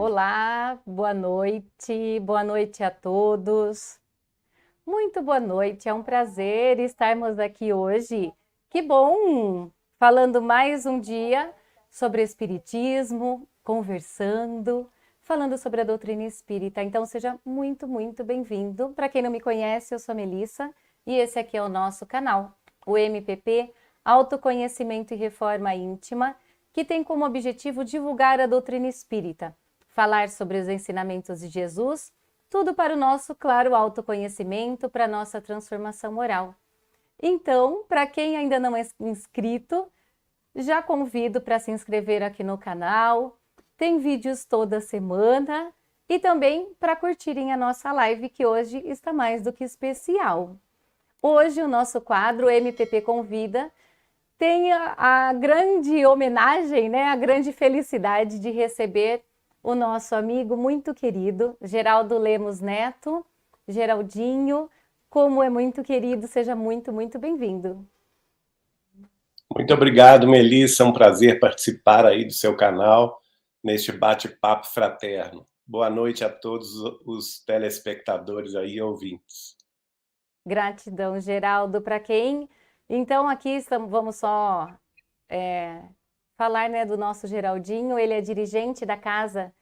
Olá, boa noite a todos. Muito boa noite, é um prazer estarmos aqui hoje. Que bom! Falando mais um dia sobre Espiritismo, conversando, falando sobre a doutrina espírita. Então, seja muito bem-vindo. Para quem não me conhece, eu sou a Melissa e esse aqui é o nosso canal, o MPP Autoconhecimento e Reforma Íntima, que tem como objetivo divulgar a doutrina espírita, falar sobre os ensinamentos de Jesus, tudo para o nosso, claro, autoconhecimento, para a nossa transformação moral. Então, para quem ainda não é inscrito, já convido para se inscrever aqui no canal. Tem vídeos toda semana e também para curtirem a nossa live, que hoje está mais do que especial. Hoje o nosso quadro MPP Convida tem a grande homenagem, né, a grande felicidade de receber o nosso amigo muito querido, Geraldo Lemos Neto. Geraldinho, como é muito querido, seja muito bem-vindo. Muito obrigado, Melissa, é um prazer participar aí do seu canal, neste bate-papo fraterno. Boa noite a todos os telespectadores aí e ouvintes. Gratidão, Geraldo, para quem... Então, aqui vamos só falar, né, do nosso Geraldinho. Ele é dirigente da Casa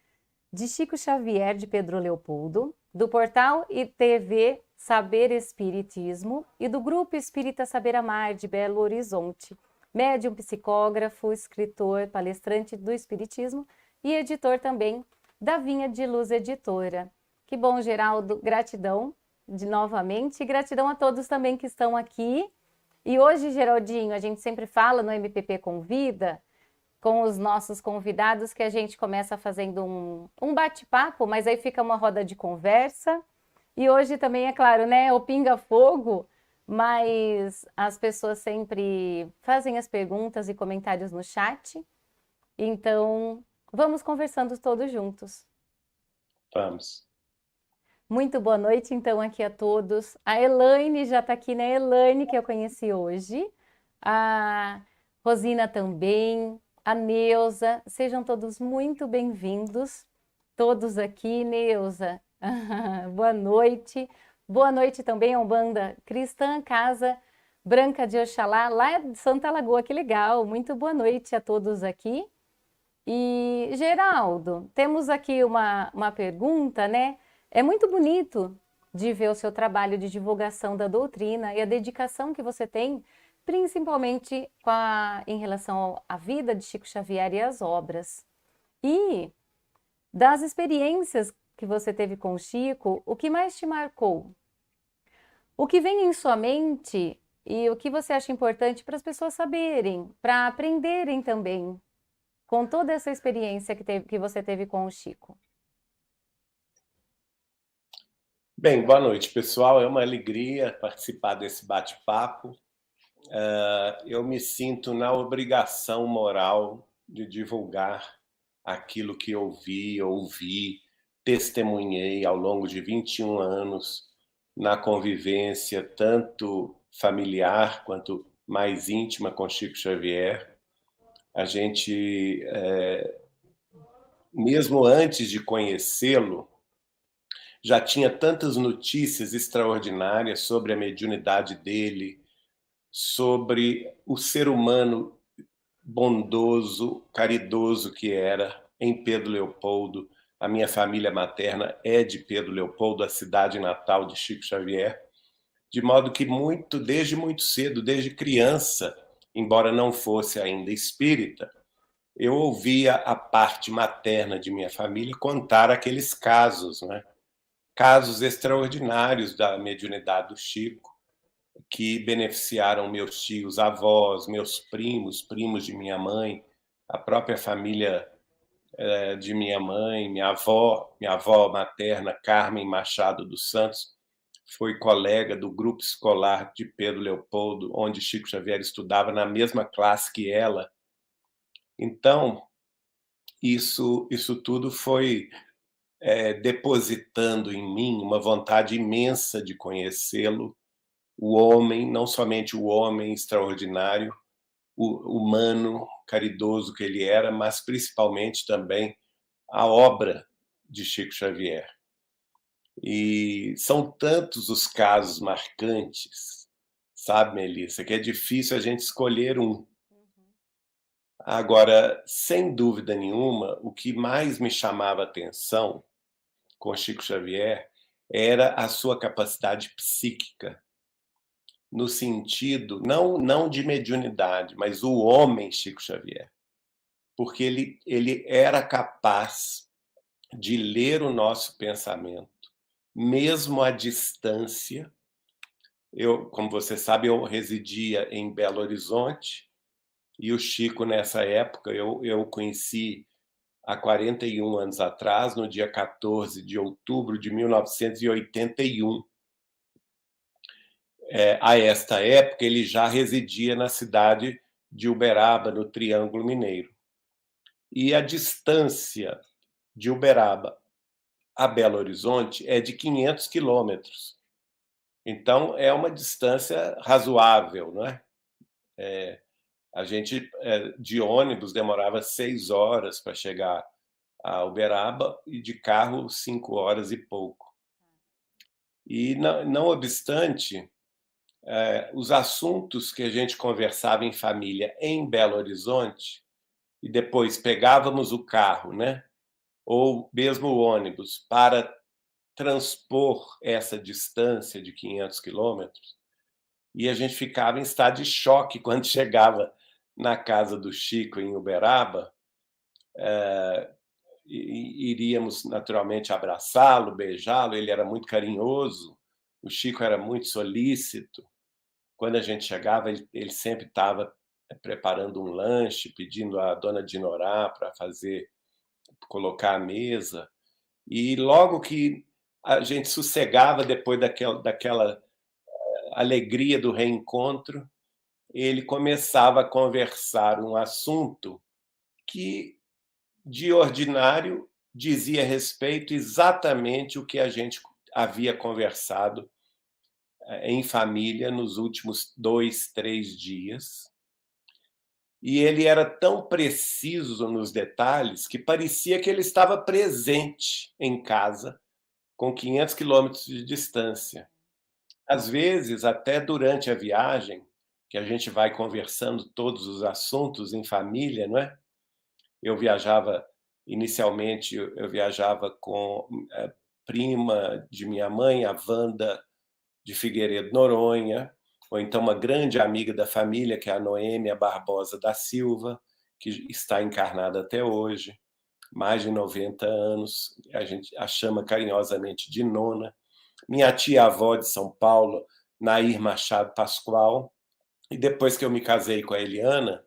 de Chico Xavier de Pedro Leopoldo, do portal e TV Saber Espiritismo e do Grupo Espírita Saber Amar de Belo Horizonte. Médium, psicógrafo, escritor, palestrante do Espiritismo e editor também da Vinha de Luz Editora. Que bom, Geraldo, gratidão novamente e gratidão a todos também que estão aqui. E hoje, Geraldinho, a gente sempre fala no MPP Convida, com os nossos convidados, que a gente começa fazendo um bate-papo, mas aí fica uma roda de conversa. E hoje também, é claro, né, o pinga-fogo, mas as pessoas sempre fazem as perguntas e comentários no chat. Então, vamos conversando todos juntos. Vamos. Muito boa noite, então, aqui a todos. A Elaine já está aqui, né? Elaine, que eu conheci hoje. A Rosina também. A Neuza. Sejam todos muito bem-vindos. Todos aqui. Neuza, boa noite. Boa noite também a Umbanda Cristã Casa Branca de Oxalá, lá de Santa Lagoa. Que legal. Muito boa noite a todos aqui. E, Geraldo, temos aqui uma pergunta, né? É muito bonito de ver o seu trabalho de divulgação da doutrina e a dedicação que você tem, principalmente em relação à vida de Chico Xavier e às obras. E das experiências que você teve com o Chico, o que mais te marcou? O que vem em sua mente e o que você acha importante para as pessoas saberem, para aprenderem também, com toda essa experiência que você teve com o Chico? Bem, boa noite, pessoal. É uma alegria participar desse bate-papo. Eu me sinto na obrigação moral de divulgar aquilo que eu vi, ouvi, testemunhei ao longo de 21 anos na convivência tanto familiar quanto mais íntima com Chico Xavier. A gente, mesmo antes de conhecê-lo, já tinha tantas notícias extraordinárias sobre a mediunidade dele, sobre o ser humano bondoso, caridoso que era em Pedro Leopoldo. A minha família materna é de Pedro Leopoldo, a cidade natal de Chico Xavier, de modo que desde muito cedo, desde criança, embora não fosse ainda espírita, eu ouvia a parte materna de minha família contar aqueles casos, né? Casos extraordinários da mediunidade do Chico, que beneficiaram meus tios, avós, meus primos, primos de minha mãe, a própria família de minha mãe, minha avó materna, Carmen Machado dos Santos, foi colega do grupo escolar de Pedro Leopoldo, onde Chico Xavier estudava na mesma classe que ela. Então, isso tudo foi depositando em mim uma vontade imensa de conhecê-lo, o homem, não somente o homem extraordinário, o humano, caridoso que ele era, mas principalmente também a obra de Chico Xavier. E são tantos os casos marcantes, sabe, Melissa, que é difícil a gente escolher um. Agora, sem dúvida nenhuma, o que mais me chamava a atenção com Chico Xavier era a sua capacidade psíquica, no sentido, não de mediunidade, mas o homem Chico Xavier. Porque ele era capaz de ler o nosso pensamento, mesmo à distância. Eu, como você sabe, eu residia em Belo Horizonte, e o Chico, nessa época, eu conheci há 41 anos atrás, no dia 14 de outubro de 1981. A esta época, ele já residia na cidade de Uberaba, no Triângulo Mineiro. E a distância de Uberaba a Belo Horizonte é de 500 quilômetros. Então, é uma distância razoável, não é? A gente, de ônibus, demorava 6 horas para chegar a Uberaba e de carro 5 horas e pouco. E, não obstante, os assuntos que a gente conversava em família em Belo Horizonte, e depois pegávamos o carro, né? Ou mesmo o ônibus, para transpor essa distância de 500 quilômetros, e a gente ficava em estado de choque quando chegava na casa do Chico, em Uberaba. Iríamos naturalmente abraçá-lo, beijá-lo, ele era muito carinhoso, o Chico era muito solícito. Quando a gente chegava, ele sempre estava preparando um lanche, pedindo à dona Dinorá para colocar a mesa. E logo que a gente sossegava depois daquela alegria do reencontro, ele começava a conversar um assunto que, de ordinário, dizia respeito exatamente o que a gente havia conversado em família nos últimos 2, 3 dias. E ele era tão preciso nos detalhes que parecia que ele estava presente em casa, com 500 quilômetros de distância. Às vezes, até durante a viagem, que a gente vai conversando todos os assuntos em família, não é? Inicialmente, eu viajava com a prima de minha mãe, a Wanda de Figueiredo Noronha, ou então uma grande amiga da família, que é a Noêmia Barbosa da Silva, que está encarnada até hoje, mais de 90 anos, a gente a chama carinhosamente de Nona. Minha tia-avó de São Paulo, Nair Machado Pascoal, e depois que eu me casei com a Eliana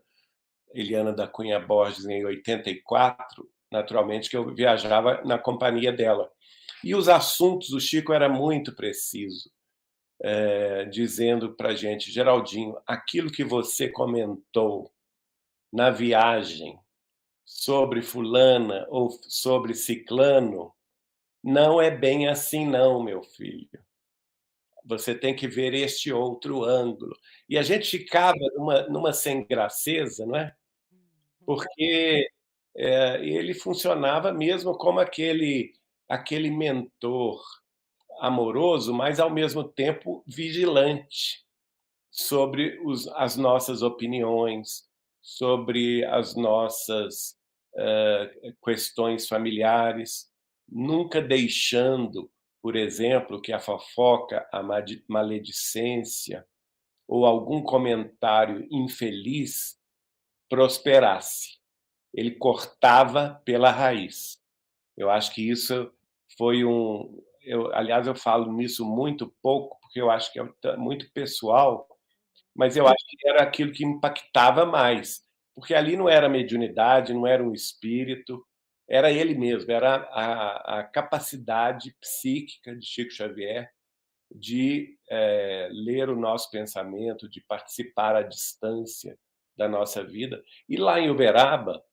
da Cunha Borges, em 84, naturalmente que eu viajava na companhia dela. E os assuntos, o Chico era muito preciso, dizendo para a gente: Geraldinho, aquilo que você comentou na viagem sobre fulana ou sobre ciclano, não é bem assim não, meu filho. Você tem que ver este outro ângulo. E a gente ficava numa sem graceza, não é? Porque ele funcionava mesmo como aquele mentor amoroso, mas ao mesmo tempo vigilante sobre as nossas opiniões, sobre as nossas questões familiares, nunca deixando, por exemplo, que a fofoca, a maledicência ou algum comentário infeliz prosperasse. Ele cortava pela raiz. Eu acho que isso foi aliás, eu falo nisso muito pouco, porque eu acho que é muito pessoal, mas eu acho que era aquilo que impactava mais, porque ali não era mediunidade, não era um espírito, era ele mesmo, era a capacidade psíquica de Chico Xavier de ler o nosso pensamento, de participar à distância da nossa vida. E lá em Uberaba,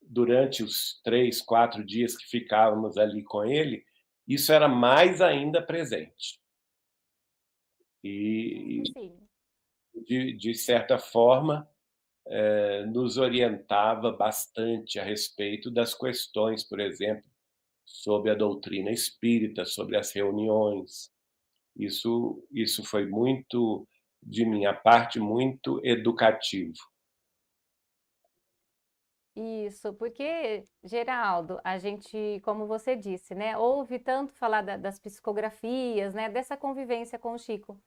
durante os 3, 4 dias que ficávamos ali com ele, isso era mais ainda presente. E, Sim. de certa forma, nos orientava bastante a respeito das questões, por exemplo, sobre a doutrina espírita, sobre as reuniões. Isso foi muito, de minha parte, muito educativo. Isso, porque, Geraldo, a gente, como você disse, né, ouve tanto falar das psicografias, né, dessa convivência com o Chico.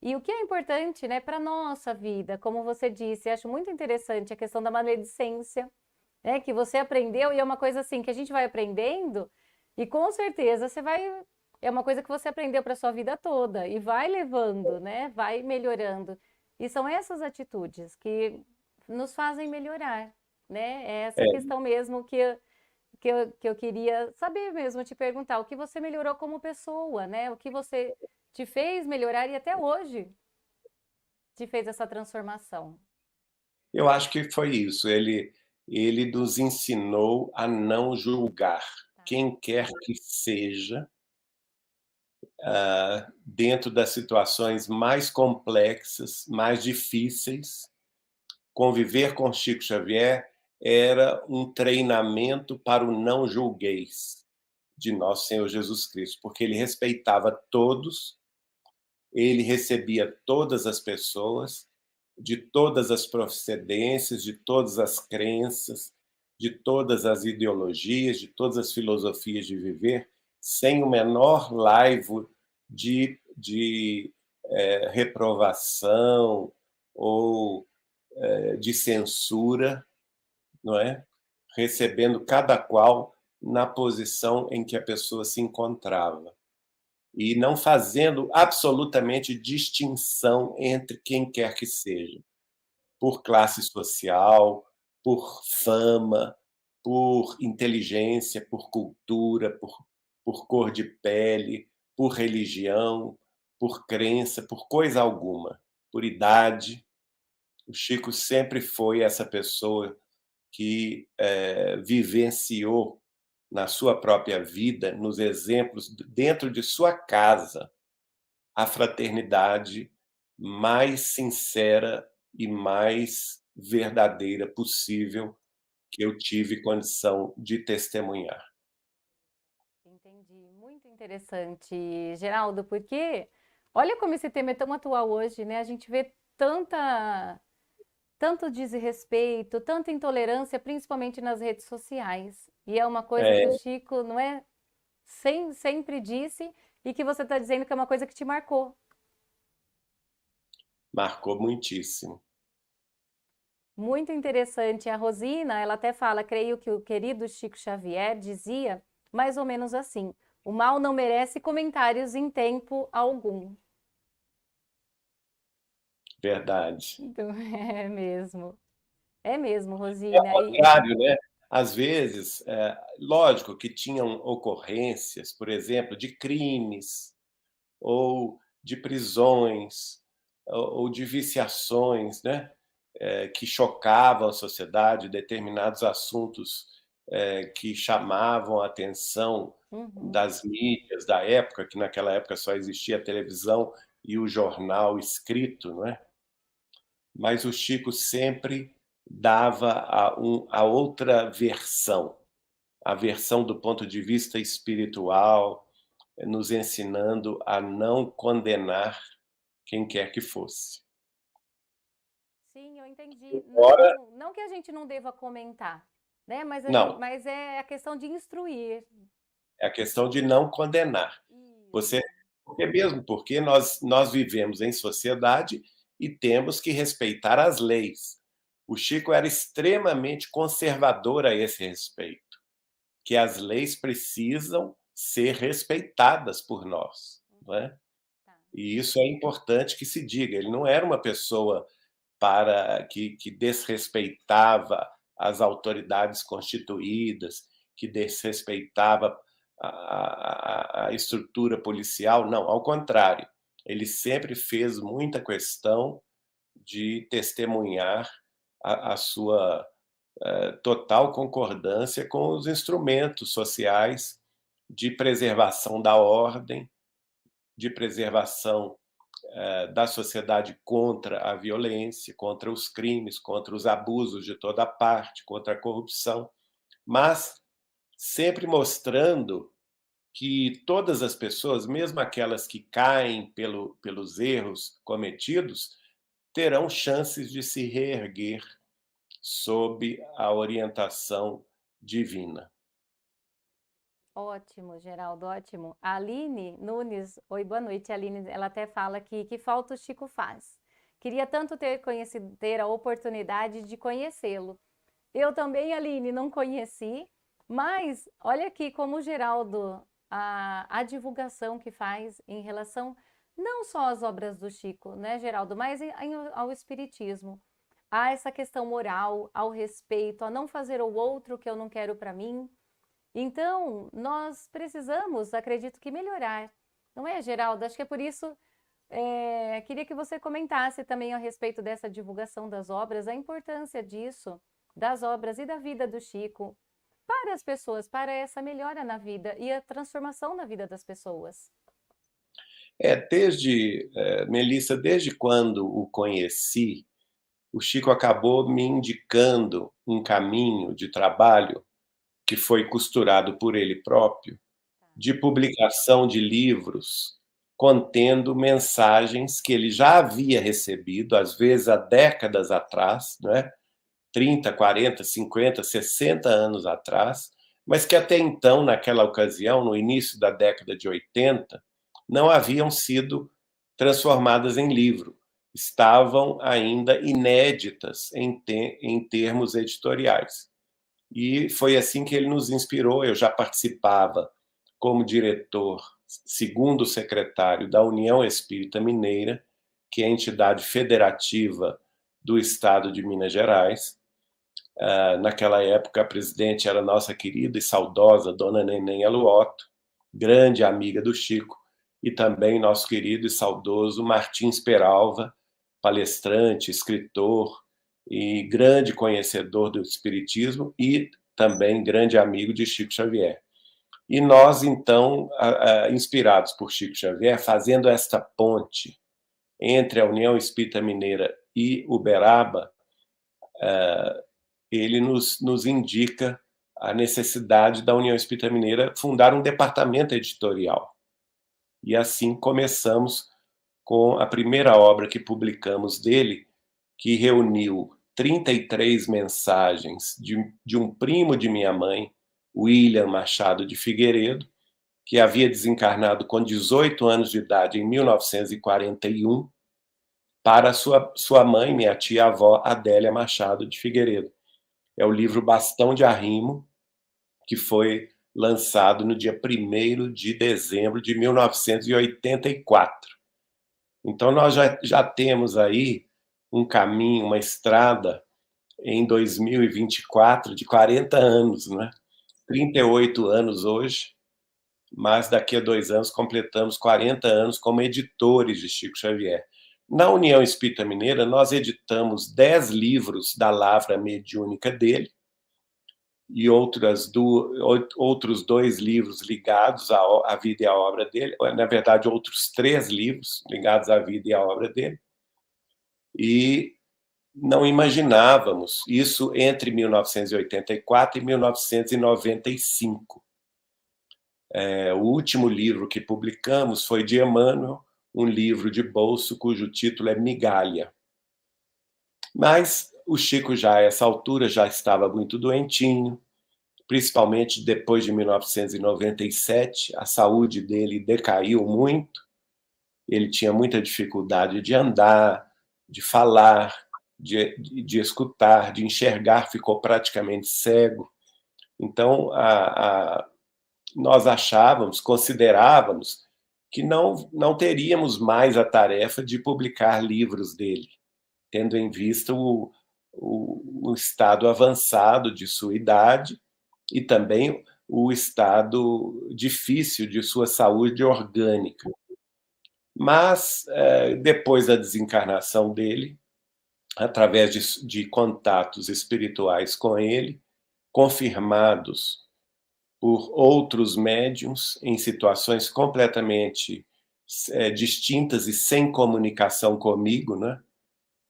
E o que é importante, né, para nossa vida, como você disse, acho muito interessante a questão da maledicência, né, que você aprendeu e é uma coisa assim que a gente vai aprendendo e com certeza você vai, é uma coisa que você aprendeu para sua vida toda e vai levando, né, vai melhorando. E são essas atitudes que nos fazem melhorar, né? É essa É, questão mesmo que eu queria saber mesmo, te perguntar, o que você melhorou como pessoa, né? O que você te fez melhorar e até hoje te fez essa transformação. eu acho que foi isso. Ele nos ensinou a não julgar Tá. quem quer que seja, dentro das situações mais complexas, mais difíceis. Conviver com Chico Xavier era um treinamento para o não julgueis de nosso Senhor Jesus Cristo, porque ele respeitava todos, ele recebia todas as pessoas, de todas as procedências, de todas as crenças, de todas as ideologias, de todas as filosofias de viver, sem o menor laivo de reprovação ou de censura, não é? Recebendo cada qual na posição em que a pessoa se encontrava e não fazendo absolutamente distinção entre quem quer que seja, por classe social, por fama, por inteligência, por cultura, por cor de pele, por religião, por crença, por coisa alguma, por idade. O Chico sempre foi essa pessoa que vivenciou na sua própria vida, nos exemplos dentro de sua casa, a fraternidade mais sincera e mais verdadeira possível que eu tive condição de testemunhar. Entendi, muito interessante, Geraldo, porque olha como esse tema é tão atual hoje, né? A gente vê tanto desrespeito, tanta intolerância, principalmente nas redes sociais. E é uma coisa que o É, Chico, não é, sempre disse e que você está dizendo que é uma coisa que te marcou. marcou muitíssimo. Muito interessante. A Rosina, ela até fala, creio que o querido Chico Xavier dizia mais ou menos assim: o mal não merece comentários em tempo algum. Verdade. Então, é mesmo. É mesmo, É o Rosina. contrário, né? Às vezes, lógico que tinham ocorrências, por exemplo, de crimes ou de prisões ou de viciações, né? Que chocavam a sociedade, determinados assuntos que chamavam a atenção Uhum. das mídias da época, que naquela época só existia a televisão e o jornal escrito, não é? Mas o Chico sempre dava a outra versão, a versão do ponto de vista espiritual, nos ensinando a não condenar quem quer que fosse. Sim, eu entendi. Embora, Não que a gente não deva comentar, né? não, Mas é a questão de instruir. é a questão de não condenar. Você, Isso. mesmo porque nós vivemos em sociedade e temos que respeitar as leis. O Chico era extremamente conservador a esse respeito, que as leis precisam ser respeitadas por nós, não é? Tá. E isso é importante que se diga. Ele não era uma pessoa que desrespeitava as autoridades constituídas, que desrespeitava a estrutura policial. Não, ao contrário. Ele sempre fez muita questão de testemunhar a sua total concordância com os instrumentos sociais de preservação da ordem, de preservação da sociedade contra a violência, contra os crimes, contra os abusos de toda parte, contra a corrupção, mas sempre mostrando que todas as pessoas, mesmo aquelas que caem pelos erros cometidos, terão chances de se reerguer sob a orientação divina. Ótimo, Geraldo, ótimo. A Aline Nunes, oi, boa noite, Aline. Ela até fala que falta o Chico faz. Queria tanto ter a oportunidade de conhecê-lo. Eu também, Aline, não conheci, mas olha aqui como o Geraldo, a divulgação que faz em relação não só às obras do Chico, né, Geraldo, mas ao Espiritismo. Há essa questão moral, ao respeito, a não fazer o outro o que eu não quero para mim. Então, nós precisamos, acredito que melhorar. Não é, Geraldo? Acho que é por isso, queria que você comentasse também a respeito dessa divulgação das obras, a importância disso, das obras e da vida do Chico, para as pessoas, para essa melhora na vida e a transformação na vida das pessoas. Melissa, desde quando o conheci, o Chico acabou me indicando um caminho de trabalho que foi costurado por ele próprio, de publicação de livros contendo mensagens que ele já havia recebido, às vezes há décadas atrás, né? 30, 40, 50, 60 anos atrás, mas que até então, naquela ocasião, no início da década de 80, não haviam sido transformadas em livro. Estavam ainda inéditas em termos editoriais. E foi assim que ele nos inspirou. Eu já participava como diretor, segundo secretário da União Espírita Mineira, que é a entidade federativa do Estado de Minas Gerais. Naquela época, a presidente era nossa querida e saudosa Dona Neném Aluoto, grande amiga do Chico, e também nosso querido e saudoso Martins Peralva, palestrante, escritor e grande conhecedor do Espiritismo e também grande amigo de Chico Xavier. E nós, então, inspirados por Chico Xavier, fazendo esta ponte entre a União Espírita Mineira e Uberaba, ele nos indica a necessidade da União Espírita Mineira fundar um departamento editorial. E assim começamos com a primeira obra que publicamos dele, que reuniu 33 mensagens de um primo de minha mãe, William Machado de Figueiredo, que havia desencarnado com 18 anos de idade em 1941, para sua mãe, minha tia-avó, Adélia Machado de Figueiredo. É o livro Bastão de Arrimo, que foi lançado no dia 1º de dezembro de 1984. Então, nós já temos aí um caminho, uma estrada em 2024 de 40 anos, né? 38 anos hoje, mas daqui a 2 anos completamos 40 anos como editores de Chico Xavier. Na União Espírita Mineira, nós editamos 10 livros da lavra mediúnica dele e outros 2 livros ligados à vida e à obra dele, na verdade, outros 3 livros ligados à vida e à obra dele. E não imaginávamos isso entre 1984 e 1995. O último livro que publicamos foi de Emmanuel, um livro de bolso cujo título é Migalha. Mas o Chico já, a essa altura, já estava muito doentinho, principalmente depois de 1997, a saúde dele decaiu muito, ele tinha muita dificuldade de andar, de falar, de escutar, de enxergar, ficou praticamente cego. Então, nós considerávamos que não teríamos mais a tarefa de publicar livros dele, tendo em vista o estado avançado de sua idade e também o estado difícil de sua saúde orgânica. Mas, depois da desencarnação dele, através de contatos espirituais com ele, confirmados por outros médiuns em situações completamente distintas e sem comunicação comigo, né?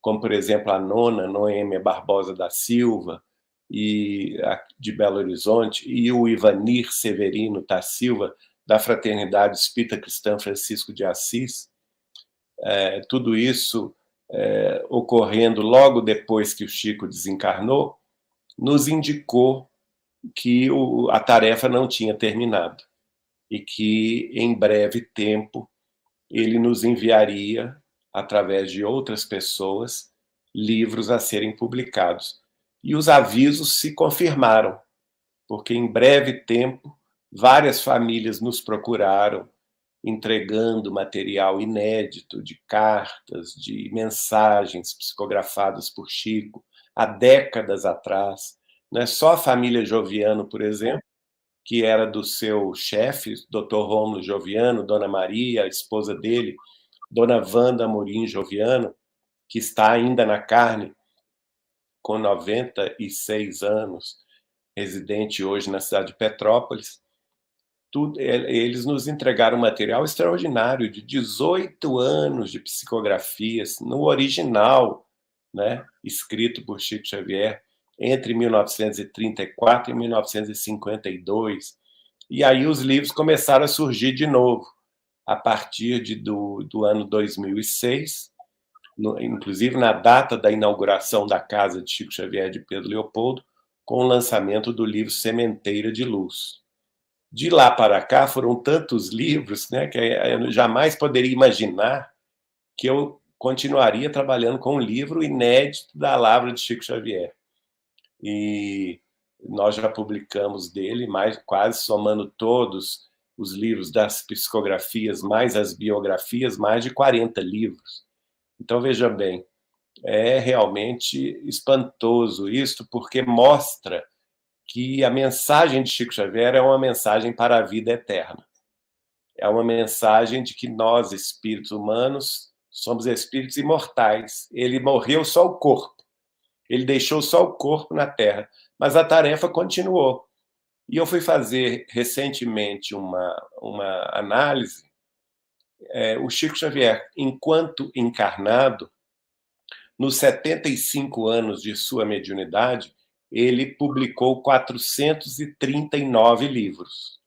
Como, por exemplo, a nona Noêmia Barbosa da Silva, de Belo Horizonte, e o Ivanir Severino da Silva, da Fraternidade Espírita Cristã Francisco de Assis, tudo isso ocorrendo logo depois que o Chico desencarnou, nos indicou que a tarefa não tinha terminado e que, em breve tempo, ele nos enviaria, através de outras pessoas, livros a serem publicados. E os avisos se confirmaram, porque em breve tempo várias famílias nos procuraram, entregando material inédito de cartas, de mensagens psicografadas por Chico há décadas atrás. Não é só a família Joviano, por exemplo, que era do seu chefe, Dr. Rômulo Joviano, Dona Maria, a esposa dele, Dona Wanda Amorim Joviano, que está ainda na carne, com 96 anos, residente hoje na cidade de Petrópolis. Eles nos entregaram um material extraordinário de 18 anos de psicografias, no original, né, escrito por Chico Xavier, entre 1934 e 1952. E aí os livros começaram a surgir de novo, a partir do ano 2006, inclusive na data da inauguração da casa de Chico Xavier de Pedro Leopoldo, com o lançamento do livro Sementeira de Luz. De lá para cá foram tantos livros, né, que eu jamais poderia imaginar que eu continuaria trabalhando com um livro inédito da Lavra de Chico Xavier. E nós já publicamos dele, quase somando todos os livros das psicografias, mais as biografias, mais de 40 livros. Então, veja bem, é realmente espantoso isto, porque mostra que a mensagem de Chico Xavier é uma mensagem para a vida eterna. É uma mensagem de que nós, espíritos humanos, somos espíritos imortais. Ele morreu só o corpo. Ele deixou só o corpo na Terra. Mas a tarefa continuou. E eu fui fazer recentemente uma análise. O Chico Xavier, enquanto encarnado, nos 75 anos de sua mediunidade, ele publicou 439 livros.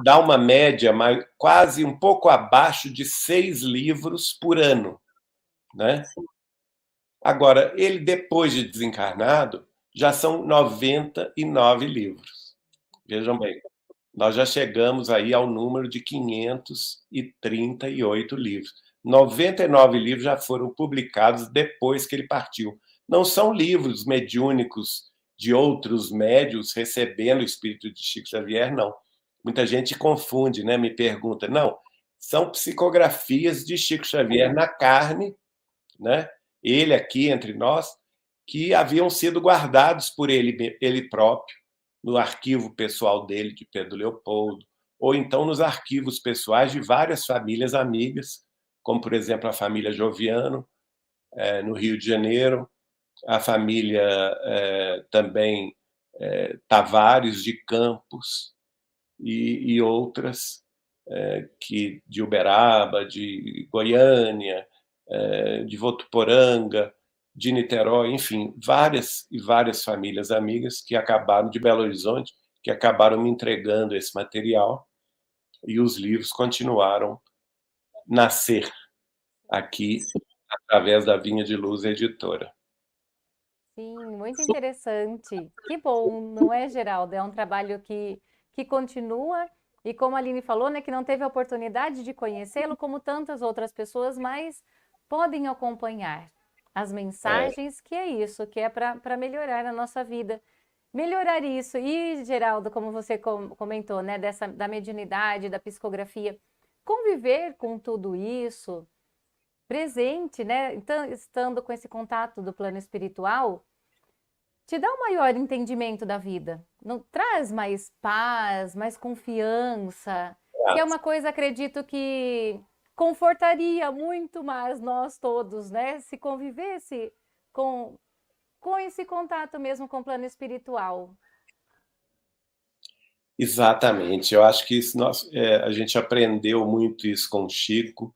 Dá uma média quase um pouco abaixo de 6 livros por ano, né? Agora, ele, depois de desencarnado, já são 99 livros. Vejam bem, nós já chegamos aí ao número de 538 livros. 99 livros já foram publicados depois que ele partiu. Não são livros mediúnicos de outros médios recebendo o espírito de Chico Xavier, não. Muita gente confunde, né? Me pergunta. Não, são psicografias de Chico Xavier na carne, né? Ele aqui entre nós, que haviam sido guardados por ele próprio, no arquivo pessoal dele, de Pedro Leopoldo, ou então nos arquivos pessoais de várias famílias amigas, como, por exemplo, a família Joviano, no Rio de Janeiro, a família também Tavares de Campos e outras, de Uberaba, de Goiânia, de Votuporanga, de Niterói, enfim, várias e várias famílias amigas que acabaram, de Belo Horizonte, que acabaram me entregando esse material, e os livros continuaram a nascer aqui através da Vinha de Luz Editora. Sim, muito interessante. Que bom, não é, Geraldo? É um trabalho que continua e, como a Aline falou, né, que não teve a oportunidade de conhecê-lo, como tantas outras pessoas, mas podem acompanhar as mensagens, que é isso, que é para melhorar a nossa vida. Melhorar isso. E, Geraldo, como você comentou, né, da mediunidade, da psicografia, conviver com tudo isso presente, né? Então, estando com esse contato do plano espiritual, te dá um maior entendimento da vida. Não traz mais paz, mais confiança, que é uma coisa, acredito que confortaria muito mais nós todos, né? Se convivesse com esse contato mesmo com o plano espiritual. Exatamente. Eu acho que a gente aprendeu muito isso com o Chico.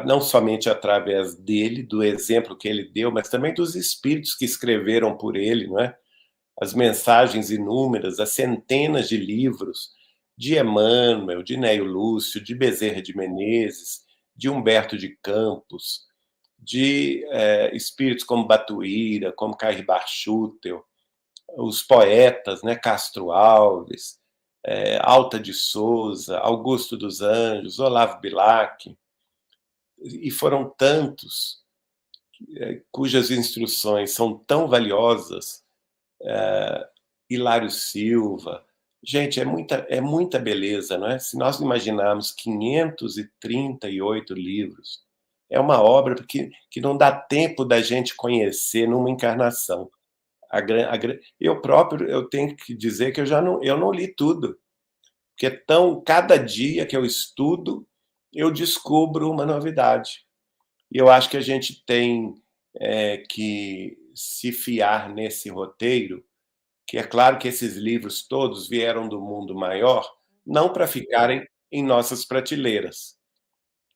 não somente através dele, do exemplo que ele deu, mas também dos espíritos que escreveram por ele, não é? As mensagens inúmeras, as centenas de livros de Emmanuel, de Neio Lúcio, de Bezerra de Menezes, de Humberto de Campos, de espíritos como Batuíra, como Cair Barchútel, os poetas, né, Castro Alves, Alta de Souza, Augusto dos Anjos, Olavo Bilac, e foram tantos cujas instruções são tão valiosas, Hilário Silva. Gente, é muita beleza, não é? Se nós imaginarmos 538 livros, é uma obra que não dá tempo da gente conhecer numa encarnação. Eu próprio eu tenho que dizer que eu não li tudo, porque cada dia que eu estudo, eu descubro uma novidade. E eu acho que a gente tem que se fiar nesse roteiro, que é claro que esses livros todos vieram do mundo maior, não para ficarem em nossas prateleiras,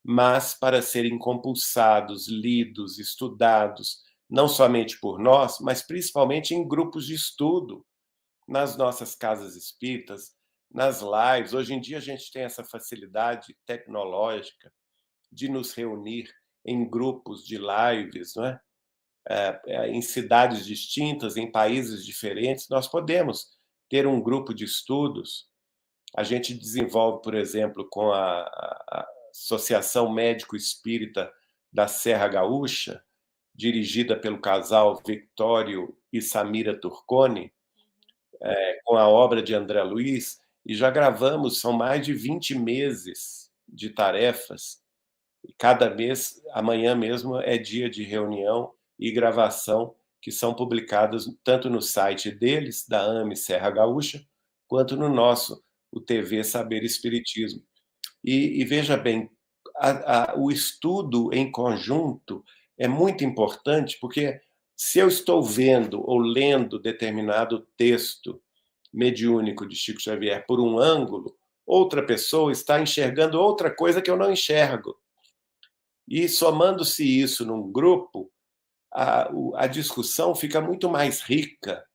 mas para serem compulsados, lidos, estudados, não somente por nós, mas principalmente em grupos de estudo, nas nossas casas espíritas, nas lives. Hoje em dia a gente tem essa facilidade tecnológica de nos reunir em grupos de lives, não é? Em cidades distintas, em países diferentes, nós podemos ter um grupo de estudos. A gente desenvolve, por exemplo, com a Associação Médico Espírita da Serra Gaúcha, dirigida pelo casal Victório e Samira Turconi, com a obra de André Luiz, e já gravamos, são mais de 20 meses de tarefas, e cada mês, amanhã mesmo, é dia de reunião e gravação, que são publicadas tanto no site deles, da AME Serra Gaúcha, quanto no nosso, o TV Saber Espiritismo. E veja bem, o estudo em conjunto é muito importante, porque se eu estou vendo ou lendo determinado texto mediúnico de Chico Xavier por um ângulo, outra pessoa está enxergando outra coisa que eu não enxergo. E somando-se isso num grupo, a discussão fica muito mais rica,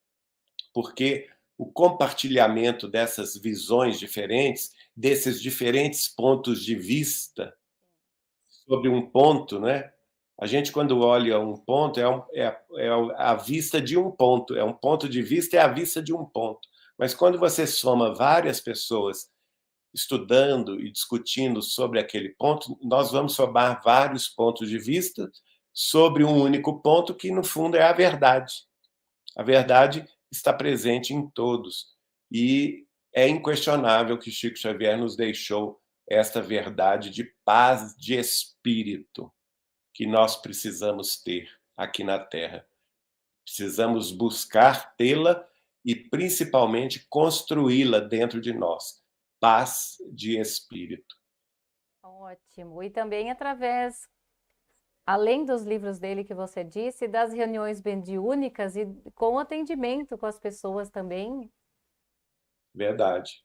porque o compartilhamento dessas visões diferentes, desses diferentes pontos de vista sobre um ponto, né? A gente, quando olha um ponto, é a vista de um ponto, é um ponto de vista, é a vista de um ponto. Mas quando você soma várias pessoas estudando e discutindo sobre aquele ponto, nós vamos somar vários pontos de vista sobre um único ponto que, no fundo, é a verdade. A verdade está presente em todos. E é inquestionável que Chico Xavier nos deixou esta verdade de paz de espírito que nós precisamos ter aqui na Terra. Precisamos buscar tê-la e, principalmente, construí-la dentro de nós. Paz de espírito. Ótimo. E também através, além dos livros dele que você disse, das reuniões mediúnicas e com atendimento com as pessoas também. Verdade.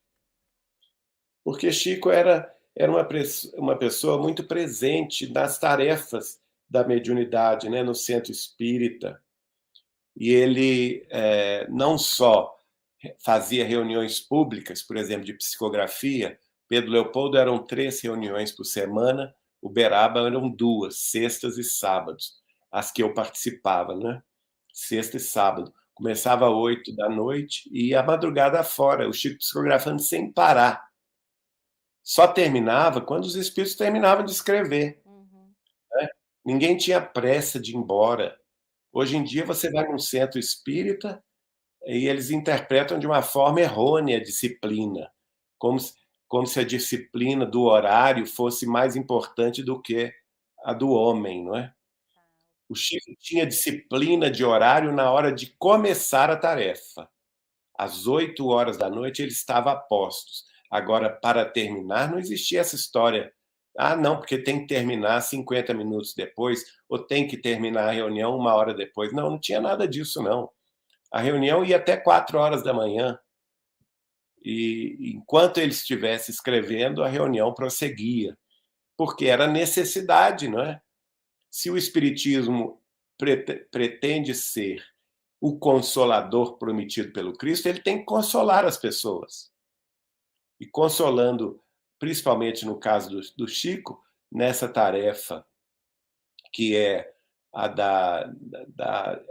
Porque Chico era uma pessoa muito presente nas tarefas da mediunidade, né, no centro espírita. E ele não só fazia reuniões públicas, por exemplo, de psicografia. Pedro Leopoldo eram 3 reuniões por semana, o Beraba eram 2, sextas e sábados, as que eu participava, né? Sexta e sábado. Começava às 8 da noite e ia a madrugada fora, o Chico psicografando sem parar. Só terminava quando os espíritos terminavam de escrever. Né? Ninguém tinha pressa de ir embora. Hoje em dia você vai num centro espírita e eles interpretam de uma forma errônea a disciplina, como se a disciplina do horário fosse mais importante do que a do homem, não é? O Chico tinha disciplina de horário na hora de começar a tarefa. Às 8 horas da noite ele estava a postos. Agora, para terminar, não existia essa história. Ah, não, porque tem que terminar 50 minutos depois, ou tem que terminar a reunião 1 hora depois. Não, não tinha nada disso, não. A reunião ia até 4 horas da manhã. E enquanto ele estivesse escrevendo, a reunião prosseguia. porque era necessidade, não é? Se o Espiritismo pretende ser o consolador prometido pelo Cristo, ele tem que consolar as pessoas. E consolando, principalmente no caso do Chico, nessa tarefa que é a da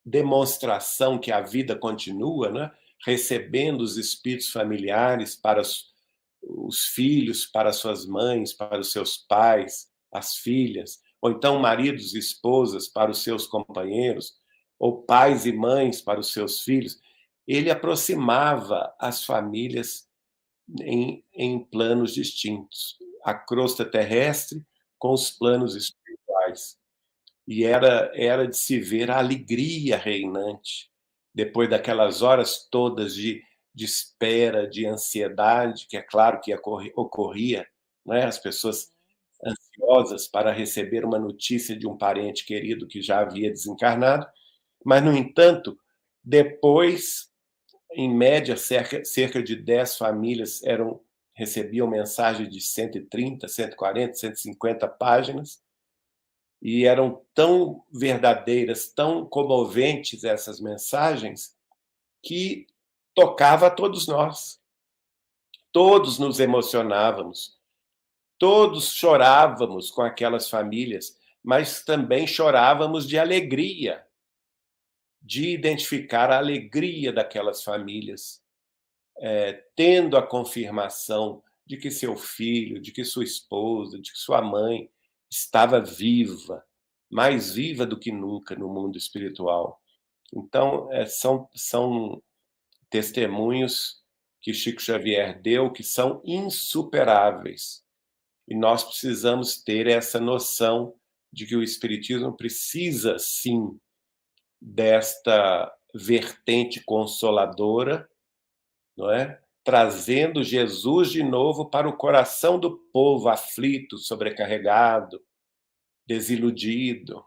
demonstração que a vida continua, né? Recebendo os espíritos familiares para os filhos, para suas mães, para os seus pais, as filhas, ou então maridos e esposas para os seus companheiros, ou pais e mães para os seus filhos. Ele aproximava as famílias em planos distintos. A crosta terrestre com os planos espirituais. E era de se ver a alegria reinante, depois daquelas horas todas de espera, de ansiedade, que é claro que ocorria, né? As pessoas ansiosas para receber uma notícia de um parente querido que já havia desencarnado, mas, no entanto, depois, em média, cerca de 10 famílias recebiam mensagem de 130, 140, 150 páginas, e eram tão verdadeiras, tão comoventes essas mensagens, que tocava a todos nós. Todos nos emocionávamos, todos chorávamos com aquelas famílias, mas também chorávamos de alegria, de identificar a alegria daquelas famílias, tendo a confirmação de que seu filho, de que sua esposa, de que sua mãe estava viva, mais viva do que nunca no mundo espiritual. Então, são testemunhos que Chico Xavier deu que são insuperáveis. E nós precisamos ter essa noção de que o Espiritismo precisa, sim, desta vertente consoladora, não é? Trazendo Jesus de novo para o coração do povo aflito, sobrecarregado, desiludido,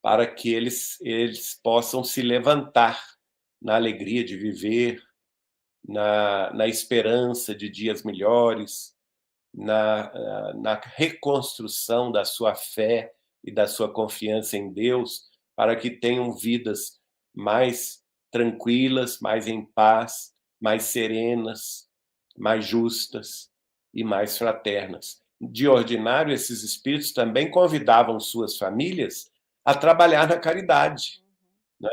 para que eles possam se levantar na alegria de viver, na esperança de dias melhores, na reconstrução da sua fé e da sua confiança em Deus, para que tenham vidas mais tranquilas, mais em paz, mais serenas, mais justas e mais fraternas. De ordinário, esses espíritos também convidavam suas famílias a trabalhar na caridade, né?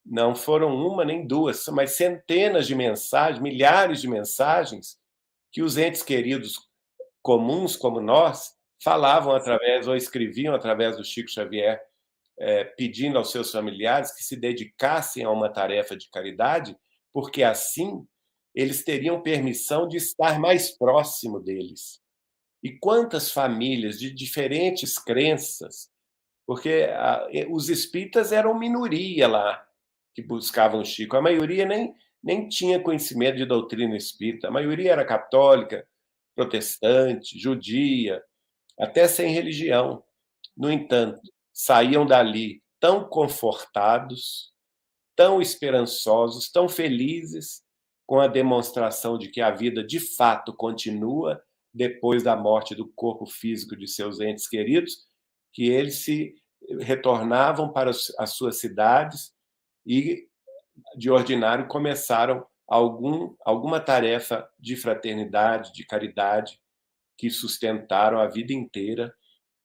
Não foram uma nem duas, mas centenas de mensagens, milhares de mensagens que os entes queridos comuns como nós falavam através ou escreviam através do Chico Xavier, pedindo aos seus familiares que se dedicassem a uma tarefa de caridade, porque assim eles teriam permissão de estar mais próximo deles. E quantas famílias de diferentes crenças, porque os espíritas eram minoria lá, que buscavam Chico. A maioria nem tinha conhecimento de doutrina espírita. A maioria era católica, protestante, judia, até sem religião. No entanto, saíam dali tão confortados, tão esperançosos, tão felizes com a demonstração de que a vida de fato continua depois da morte do corpo físico de seus entes queridos, que eles se retornavam para as suas cidades e, de ordinário, começaram alguma tarefa de fraternidade, de caridade, que sustentaram a vida inteira,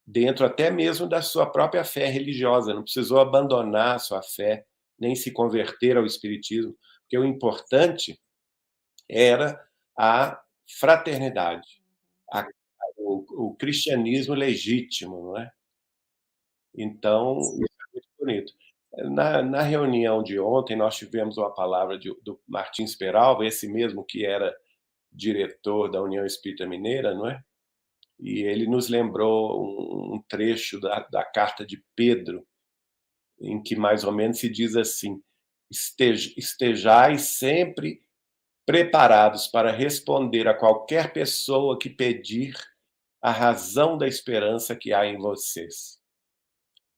dentro até mesmo da sua própria fé religiosa. Não precisou abandonar a sua fé, nem se converter ao espiritismo, porque o importante era a fraternidade, o cristianismo legítimo, não é? Então, isso é muito bonito. Na reunião de ontem, nós tivemos uma palavra do Martins Peralva, esse mesmo que era diretor da União Espírita Mineira, não é? E ele nos lembrou um trecho da carta de Pedro, em que mais ou menos se diz assim: estejais sempre preparados para responder a qualquer pessoa que pedir a razão da esperança que há em vocês.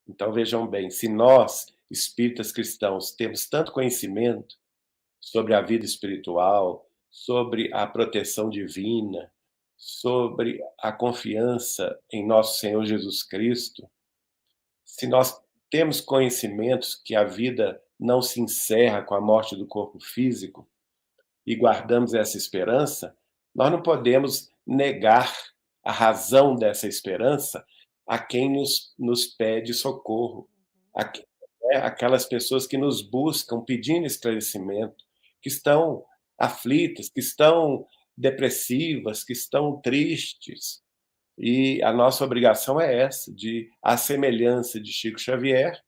Então vejam bem, se nós, espíritas cristãos, temos tanto conhecimento sobre a vida espiritual, sobre a proteção divina, sobre a confiança em nosso Senhor Jesus Cristo, se nós temos conhecimentos que a vida não se encerra com a morte do corpo físico e guardamos essa esperança, nós não podemos negar a razão dessa esperança a quem nos pede socorro, aquelas pessoas que nos buscam pedindo esclarecimento, que estão aflitas, que estão depressivas, que estão tristes. E a nossa obrigação é essa, de, à semelhança de Chico Xavier,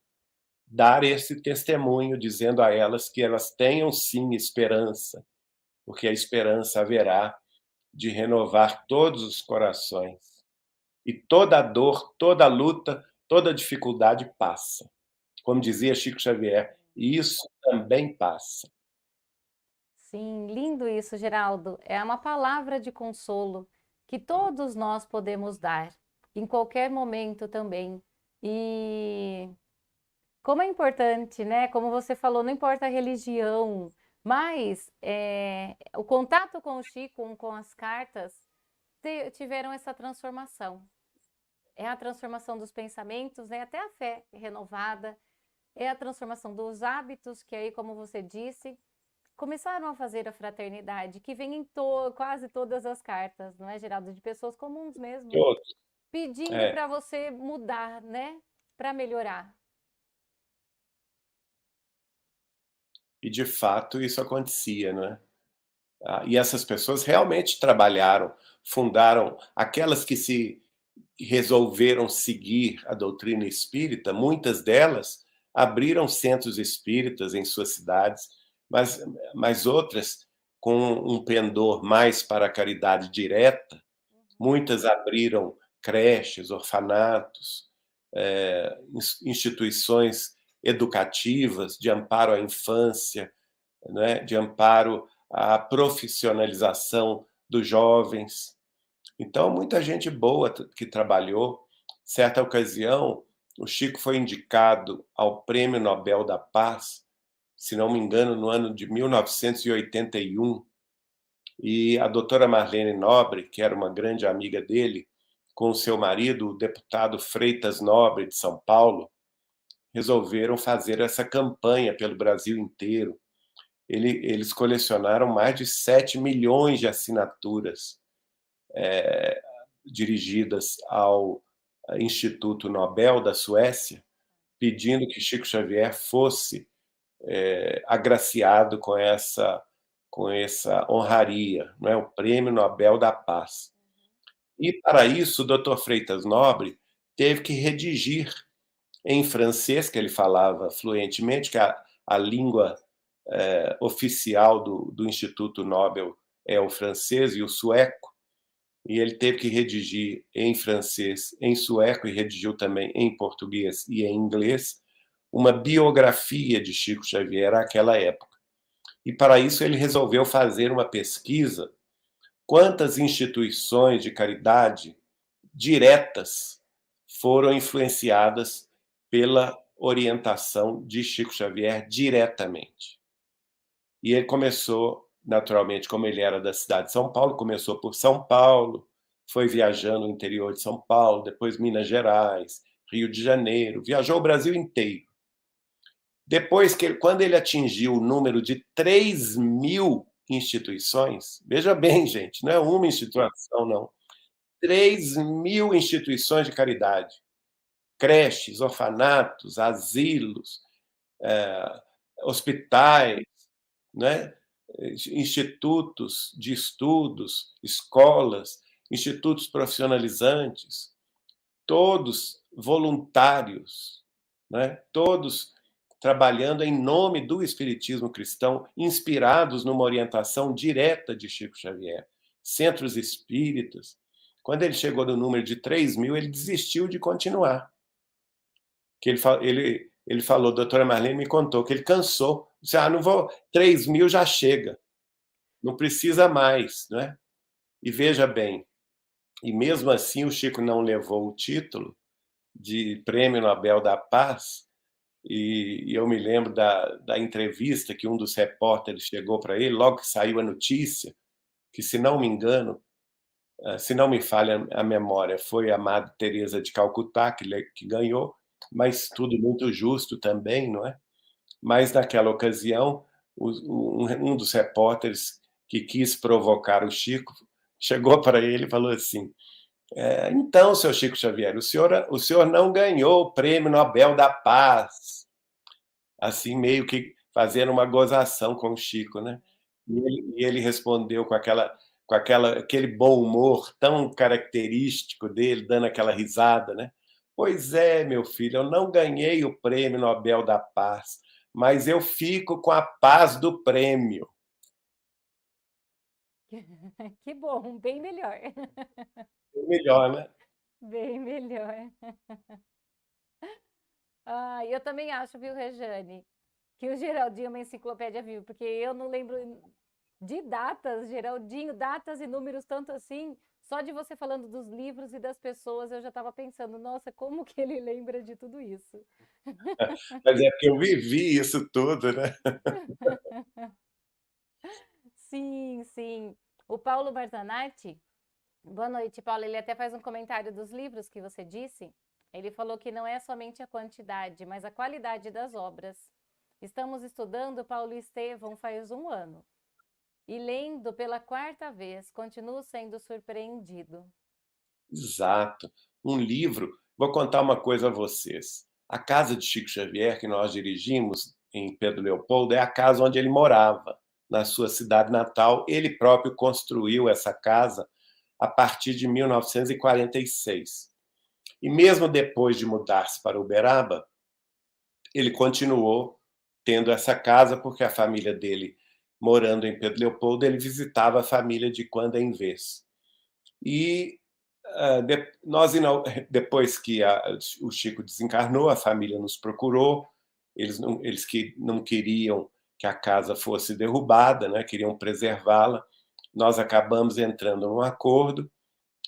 dar esse testemunho, dizendo a elas que elas tenham sim esperança, porque a esperança haverá de renovar todos os corações. E toda dor, toda luta, toda dificuldade passa. Como dizia Chico Xavier, e isso também passa. Sim, lindo isso, Geraldo. É uma palavra de consolo que todos nós podemos dar, em qualquer momento também. E como é importante, né? Como você falou, não importa a religião, mas o contato com o Chico, com as cartas, tiveram essa transformação. É a transformação dos pensamentos, né? Até a fé renovada, é a transformação dos hábitos, que aí, como você disse, começaram a fazer a fraternidade, que vem em quase todas as cartas, não é, Geraldo? De pessoas comuns mesmo, Todos. pedindo É, para você mudar, né? Para melhorar. e de fato isso acontecia, não é? E essas pessoas realmente trabalharam, fundaram aquelas que se resolveram seguir a doutrina espírita, muitas delas abriram centros espíritas em suas cidades, mas outras, com um pendor mais para a caridade direta, muitas abriram creches, orfanatos, instituições educativas de amparo à infância, né, de amparo à profissionalização dos jovens. Então, muita gente boa que trabalhou. Certa ocasião, o Chico foi indicado ao Prêmio Nobel da Paz, se não me engano, no ano de 1981, e a doutora Marlene Nobre, que era uma grande amiga dele, com seu marido, o deputado Freitas Nobre, de São Paulo, resolveram fazer essa campanha pelo Brasil inteiro. Eles colecionaram mais de 7 milhões de assinaturas dirigidas ao Instituto Nobel da Suécia, pedindo que Chico Xavier fosse agraciado com essa honraria, não é? O Prêmio Nobel da Paz. E, para isso, o Dr. Freitas Nobre teve que redigir em francês, que ele falava fluentemente, que a língua oficial do Instituto Nobel é o francês e o sueco, e ele teve que redigir em francês, em sueco, e redigiu também em português e em inglês, uma biografia de Chico Xavier àquela época. E, para isso, ele resolveu fazer uma pesquisa: quantas instituições de caridade diretas foram influenciadas pela orientação de Chico Xavier diretamente. E ele começou, naturalmente, como ele era da cidade de São Paulo, começou por São Paulo, foi viajando no interior de São Paulo, depois Minas Gerais, Rio de Janeiro, viajou o Brasil inteiro. Depois, quando ele atingiu o número de 3.000 instituições, veja bem, gente, não é uma instituição, não. 3.000 instituições de caridade, creches, orfanatos, asilos, hospitais, né? Institutos de estudos, escolas, institutos profissionalizantes, todos voluntários, né? Todos trabalhando em nome do espiritismo cristão, inspirados numa orientação direta de Chico Xavier. Centros espíritas. Quando ele chegou no número de 3.000, ele desistiu de continuar. Que ele falou, a doutora Marlene me contou, que ele cansou. Disse, não vou, 3.000 já chega, não precisa mais. Né? E veja bem, e mesmo assim o Chico não levou o título de Prêmio Nobel da Paz, e eu me lembro da entrevista que um dos repórteres chegou para ele, logo que saiu a notícia, que, se não me engano, se não me falha a memória, foi a Madre Teresa de Calcutá que ganhou, mas tudo muito justo também, não é? Mas naquela ocasião, um dos repórteres que quis provocar o Chico chegou para ele e falou assim: então, seu Chico Xavier, o senhor não ganhou o Prêmio Nobel da Paz. Assim, meio que fazendo uma gozação com o Chico, né? E ele respondeu aquele bom humor tão característico dele, dando aquela risada, né? Pois é, meu filho, eu não ganhei o Prêmio Nobel da Paz, mas eu fico com a paz do prêmio. Que bom, bem melhor. Melhor, né? Bem melhor. Ah, eu também acho, viu, Rejane, que o Geraldinho é uma enciclopédia viva, porque eu não lembro de datas, Geraldinho, datas e números tanto assim. Só de você falando dos livros e das pessoas, eu já estava pensando, nossa, como que ele lembra de tudo isso? Mas é porque eu vivi isso tudo, né? Sim, sim. O Paulo Marzanati, boa noite, Paulo. Ele até faz um comentário dos livros que você disse. Ele falou que não é somente a quantidade, mas a qualidade das obras. Estamos estudando Paulo e Estevão faz um ano. E lendo pela quarta vez, continuo sendo surpreendido. Exato. Um livro. Vou contar uma coisa a vocês. A casa de Chico Xavier, que nós dirigimos em Pedro Leopoldo, é a casa onde ele morava, na sua cidade natal. Ele próprio construiu essa casa a partir de 1946. E mesmo depois de mudar-se para Uberaba, ele continuou tendo essa casa, porque a família dele, morando em Pedro Leopoldo, ele visitava a família de quando em vez. E nós, depois que o Chico desencarnou, a família nos procurou, eles que não queriam que a casa fosse derrubada, né, queriam preservá-la. Nós acabamos entrando num acordo,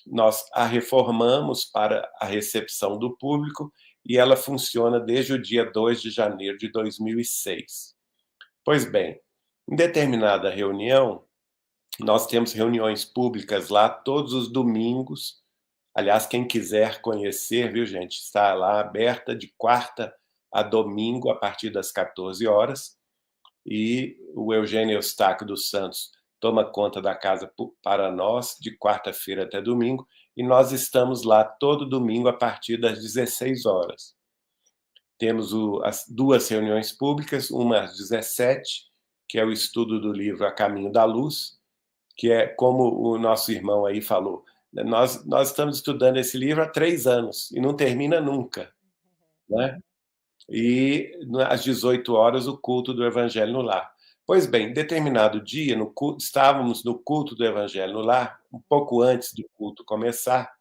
nós a reformamos para a recepção do público e ela funciona desde o dia 2 de janeiro de 2006. Pois bem, em determinada reunião, nós temos reuniões públicas lá todos os domingos. Aliás, quem quiser conhecer, viu, gente, está lá aberta de quarta a domingo, a partir das 14 horas. E o Eugênio Eustáquio dos Santos toma conta da casa para nós, de quarta-feira até domingo. E nós estamos lá todo domingo, a partir das 16 horas. Temos as duas reuniões públicas, uma às 17, que é o estudo do livro A Caminho da Luz, que é como o nosso irmão aí falou. Nós estamos estudando esse livro há 3 anos e não termina nunca, né? E às 18 horas o culto do Evangelho no Lar. Pois bem, determinado dia, estávamos no culto do Evangelho no Lar, um pouco antes do culto começar,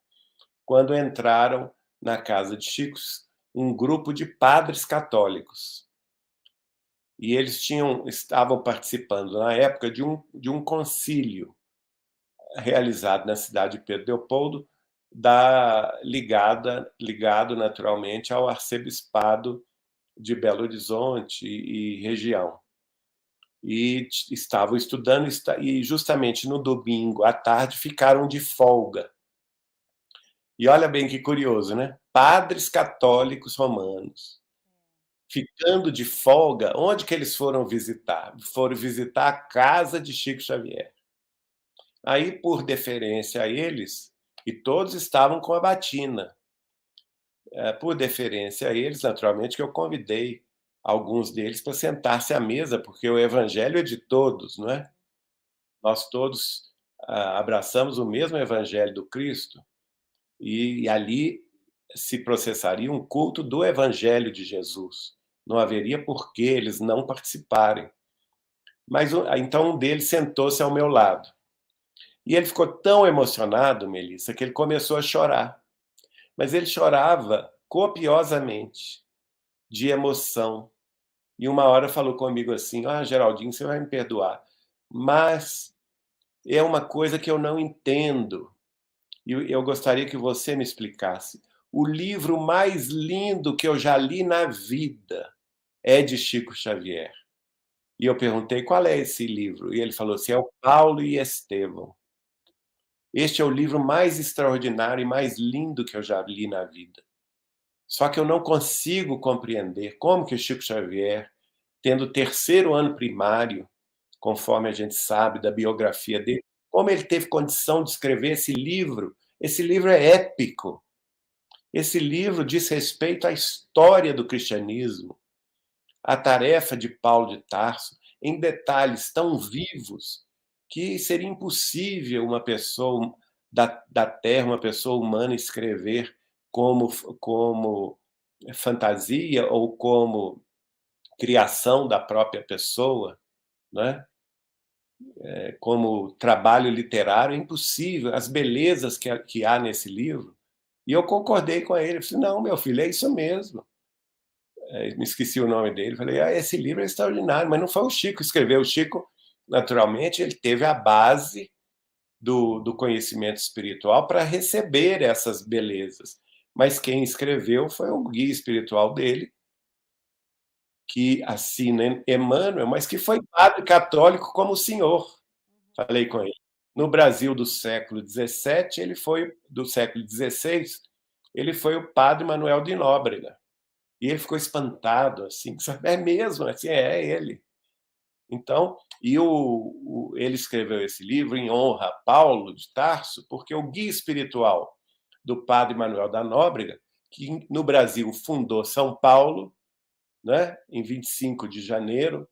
quando entraram na casa de Chicos um grupo de padres católicos. E eles estavam participando, na época, de um concílio realizado na cidade de Pedro Leopoldo, ligado naturalmente ao arcebispado de Belo Horizonte e região. E estavam estudando, e justamente no domingo à tarde ficaram de folga. E olha bem que curioso, né? Padres católicos romanos ficando de folga, onde que eles foram visitar? Foram visitar a casa de Chico Xavier. Aí, por deferência a eles, e todos estavam com a batina, por deferência a eles, naturalmente, que eu convidei alguns deles para sentar-se à mesa, porque o evangelho é de todos, não é? Nós todos abraçamos o mesmo evangelho do Cristo, e ali se processaria um culto do evangelho de Jesus. Não haveria por que eles não participarem. Mas então um deles sentou-se ao meu lado. E ele ficou tão emocionado, Melissa, que ele começou a chorar. Mas ele chorava copiosamente, de emoção. E uma hora falou comigo assim: Geraldinho, você vai me perdoar, mas é uma coisa que eu não entendo. E eu gostaria que você me explicasse. O livro mais lindo que eu já li na vida é de Chico Xavier. E eu perguntei: qual é esse livro? E ele falou assim: é o Paulo e Estevão. Este é o livro mais extraordinário e mais lindo que eu já li na vida. Só que eu não consigo compreender como que o Chico Xavier, tendo o terceiro ano primário, conforme a gente sabe da biografia dele, como ele teve condição de escrever esse livro. Esse livro é épico. Esse livro diz respeito à história do cristianismo, à tarefa de Paulo de Tarso, em detalhes tão vivos que seria impossível uma pessoa da Terra, uma pessoa humana, escrever como fantasia ou como criação da própria pessoa, né? Como trabalho literário, é impossível. As belezas que há nesse livro. E eu concordei com ele. Eu falei, não, meu filho, é isso mesmo. Me esqueci o nome dele. Falei, esse livro é extraordinário. Mas não foi o Chico que escreveu. O Chico, naturalmente, ele teve a base do conhecimento espiritual para receber essas belezas. Mas quem escreveu foi o guia espiritual dele, que assina Emmanuel, mas que foi padre católico como o senhor. Falei com ele. No Brasil do século XVII, ele foi do século XVI, ele foi o padre Manuel de Nóbrega. E ele ficou espantado, assim, sabe? É mesmo, assim, é ele. Então, ele escreveu esse livro em honra a Paulo de Tarso, porque o guia espiritual do padre Manuel da Nóbrega, que no Brasil fundou São Paulo, né, em 25 de janeiro,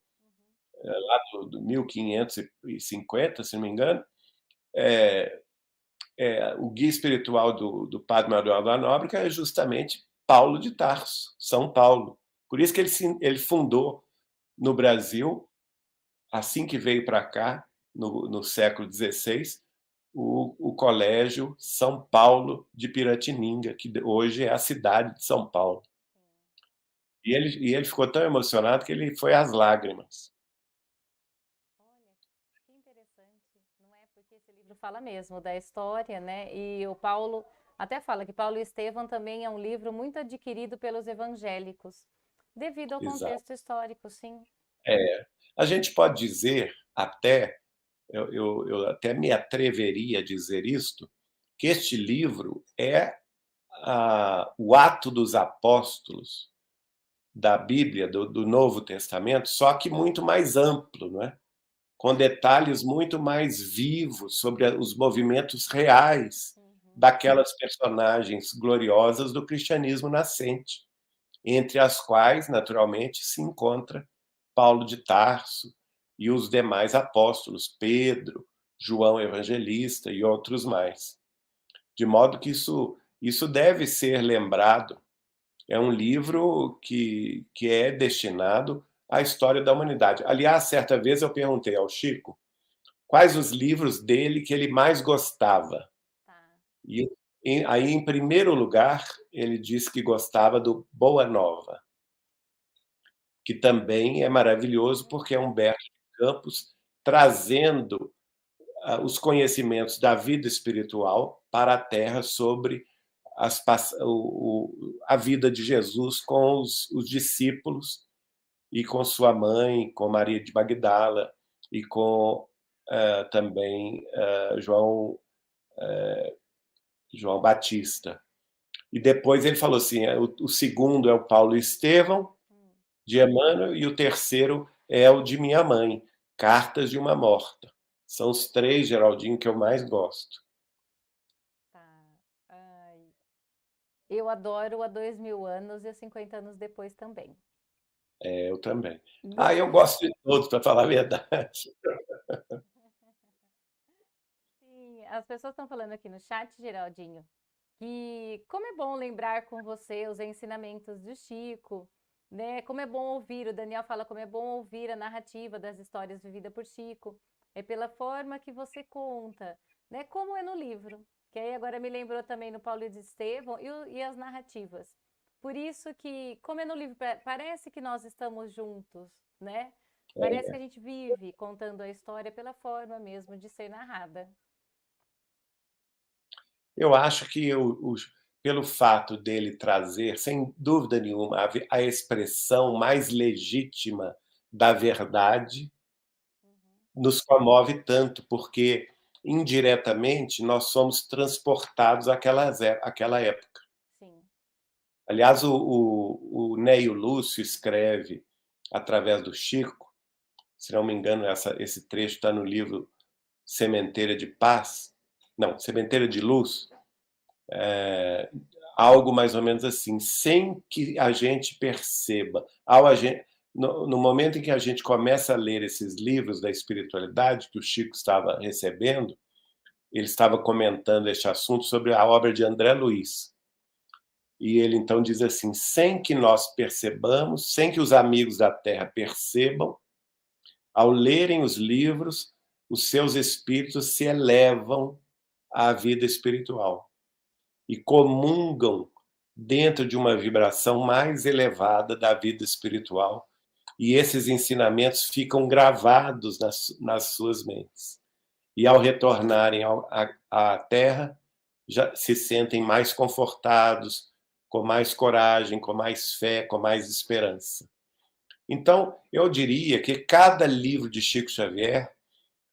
lá do 1550, se não me engano, o guia espiritual do padre Manuel da Nóbrega é justamente Paulo de Tarso, São Paulo. Por isso que ele fundou no Brasil, assim que veio para cá, no século XVI, o Colégio São Paulo de Piratininga, que hoje é a cidade de São Paulo. E ele ficou tão emocionado que ele foi às lágrimas. Olha, que interessante, não é? Porque esse livro fala mesmo da história, né? E o Paulo até fala que Paulo e Estevão também é um livro muito adquirido pelos evangélicos, devido ao Exato. contexto histórico, sim. A gente pode dizer até, eu até me atreveria a dizer isto, que este livro é o ato dos apóstolos da Bíblia, do Novo Testamento, só que muito mais amplo, não é? Com detalhes muito mais vivos sobre os movimentos reais Uhum. daquelas personagens gloriosas do cristianismo nascente, entre as quais, naturalmente, se encontra Paulo de Tarso e os demais apóstolos, Pedro, João Evangelista e outros mais. De modo que isso deve ser lembrado. É um livro que é destinado à história da humanidade. Aliás, certa vez eu perguntei ao Chico quais os livros dele que ele mais gostava. Tá. E aí, em primeiro lugar, ele disse que gostava do Boa Nova, que também é maravilhoso porque é Humberto de Campos trazendo os conhecimentos da vida espiritual para a Terra sobre a vida de Jesus com os discípulos e com sua mãe, com Maria de Magdala e com também João Batista. E depois ele falou assim, o segundo é o Paulo Estevão, Hum. de Emmanuel, e o terceiro é o de minha mãe, Cartas de uma Morta. São os três, Geraldinho, que eu mais gosto. Tá. Ai, eu adoro a 2000 anos e a 50 anos depois também. Eu também. De- Eu gosto de todos, para falar a verdade. Sim, as pessoas estão falando aqui no chat, Geraldinho, que como é bom lembrar com você os ensinamentos do Chico, né? Como é bom ouvir, o Daniel fala como é bom ouvir a narrativa das histórias vividas por Chico. É pela forma que você conta, né? Como é no livro. Que aí agora me lembrou também no Paulo de Estevão e as narrativas. Por isso que, como é no livro, parece que nós estamos juntos, né? Parece que a gente vive contando a história pela forma mesmo de ser narrada. Eu acho que pelo fato dele trazer, sem dúvida nenhuma, a expressão mais legítima da verdade, Uhum. nos comove tanto, porque indiretamente, nós somos transportados àquela época. Sim. Aliás, o Neio Lúcio escreve, através do Chico, se não me engano, esse trecho está no livro Sementeira de Paz, não, Sementeira de Luz, algo mais ou menos assim, sem que a gente perceba, no momento em que a gente começa a ler esses livros da espiritualidade que o Chico estava recebendo, ele estava comentando este assunto sobre a obra de André Luiz. E ele então diz assim: sem que nós percebamos, sem que os amigos da Terra percebam, ao lerem os livros, os seus espíritos se elevam à vida espiritual e comungam dentro de uma vibração mais elevada da vida espiritual, e esses ensinamentos ficam gravados nas suas mentes. E ao retornarem à Terra, já se sentem mais confortados, com mais coragem, com mais fé, com mais esperança. Então, eu diria que cada livro de Chico Xavier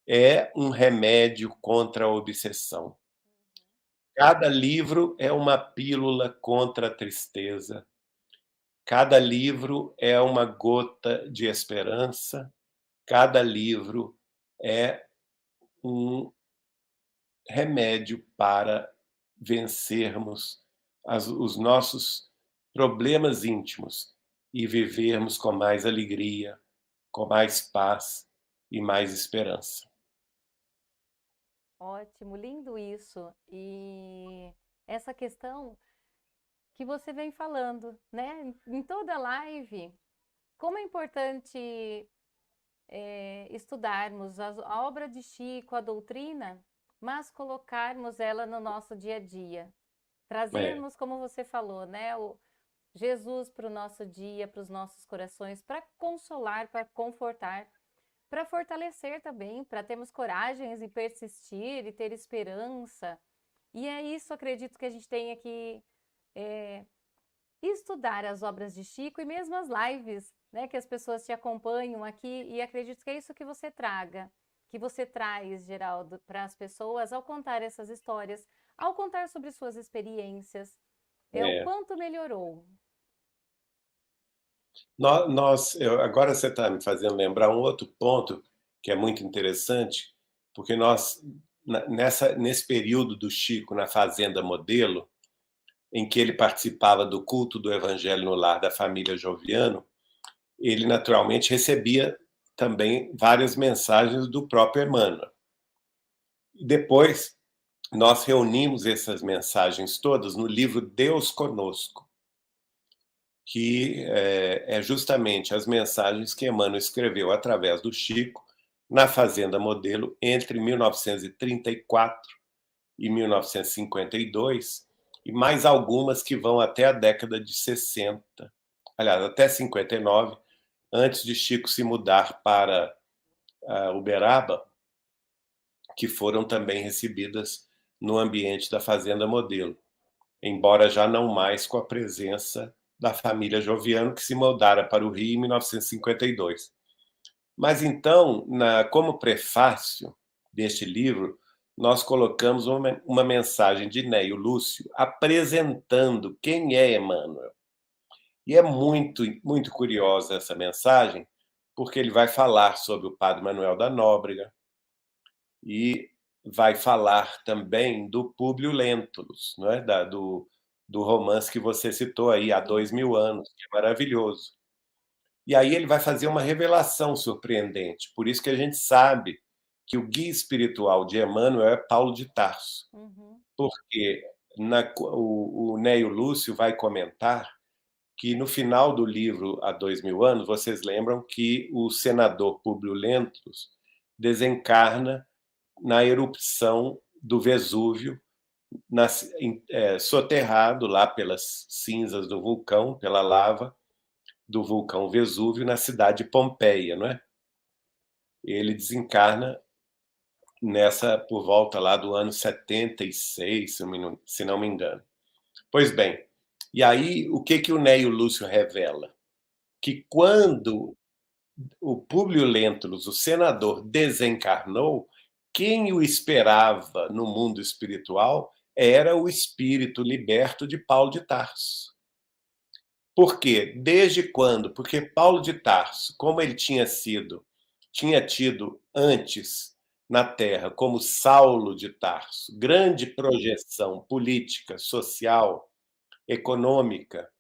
é um remédio contra a obsessão. Cada livro é uma pílula contra a tristeza. Cada livro é uma gota de esperança. Cada livro é um remédio para vencermos os nossos problemas íntimos e vivermos com mais alegria, com mais paz e mais esperança. Ótimo, lindo isso. E essa questão que você vem falando, né? Em toda live, como é importante estudarmos a obra de Chico, a doutrina, mas colocarmos ela no nosso dia a dia. É, Trazermos, como você falou, né? O Jesus para o nosso dia, para os nossos corações, para consolar, para confortar, para fortalecer também, para termos coragens e persistir e ter esperança. E é isso, acredito que a gente tenha que estudar as obras de Chico e mesmo as lives, né, que as pessoas te acompanham aqui, e acredito que é isso que você traz, Geraldo, para as pessoas ao contar essas histórias, ao contar sobre suas experiências, é o é. quanto melhorou. Agora você está me fazendo lembrar um outro ponto que é muito interessante, porque nesse período do Chico na Fazenda Modelo, em que ele participava do culto do Evangelho no lar da família Joviano, ele naturalmente recebia também várias mensagens do próprio Emmanuel. Depois, nós reunimos essas mensagens todas no livro Deus Conosco, que é justamente as mensagens que Emmanuel escreveu através do Chico na Fazenda Modelo entre 1934 e 1952, e mais algumas que vão até a década de 60, aliás, até 59, antes de Chico se mudar para Uberaba, que foram também recebidas no ambiente da Fazenda Modelo, embora já não mais com a presença da família Joviano, que se mudara para o Rio em 1952. Mas então, como prefácio deste livro, nós colocamos uma mensagem de Neio Lúcio apresentando quem é Emmanuel. E é muito, muito curiosa essa mensagem, porque ele vai falar sobre o Padre Manuel da Nóbrega e vai falar também do Públio Lentulus, não é? do romance que você citou aí, há 2000 anos, que é maravilhoso. E aí ele vai fazer uma revelação surpreendente. Por isso que a gente sabe que o guia espiritual de Emmanuel é Paulo de Tarso. Uhum. Porque o Neio Lúcio vai comentar que no final do livro, há 2000 anos, vocês lembram que o senador Públio Lentulus desencarna na erupção do Vesúvio, soterrado lá pelas cinzas do vulcão, pela lava do vulcão Vesúvio, na cidade de Pompeia, não é? Ele desencarna por volta lá do ano 76, se não me engano. Pois bem, e aí o que o Neio Lúcio revela? Que quando o Públio Lentulus, o senador, desencarnou, quem o esperava no mundo espiritual era o espírito liberto de Paulo de Tarso. Por quê? Desde quando? Porque Paulo de Tarso, como ele tinha tido antes na Terra, como Saulo de Tarso, grande projeção política, social, econômica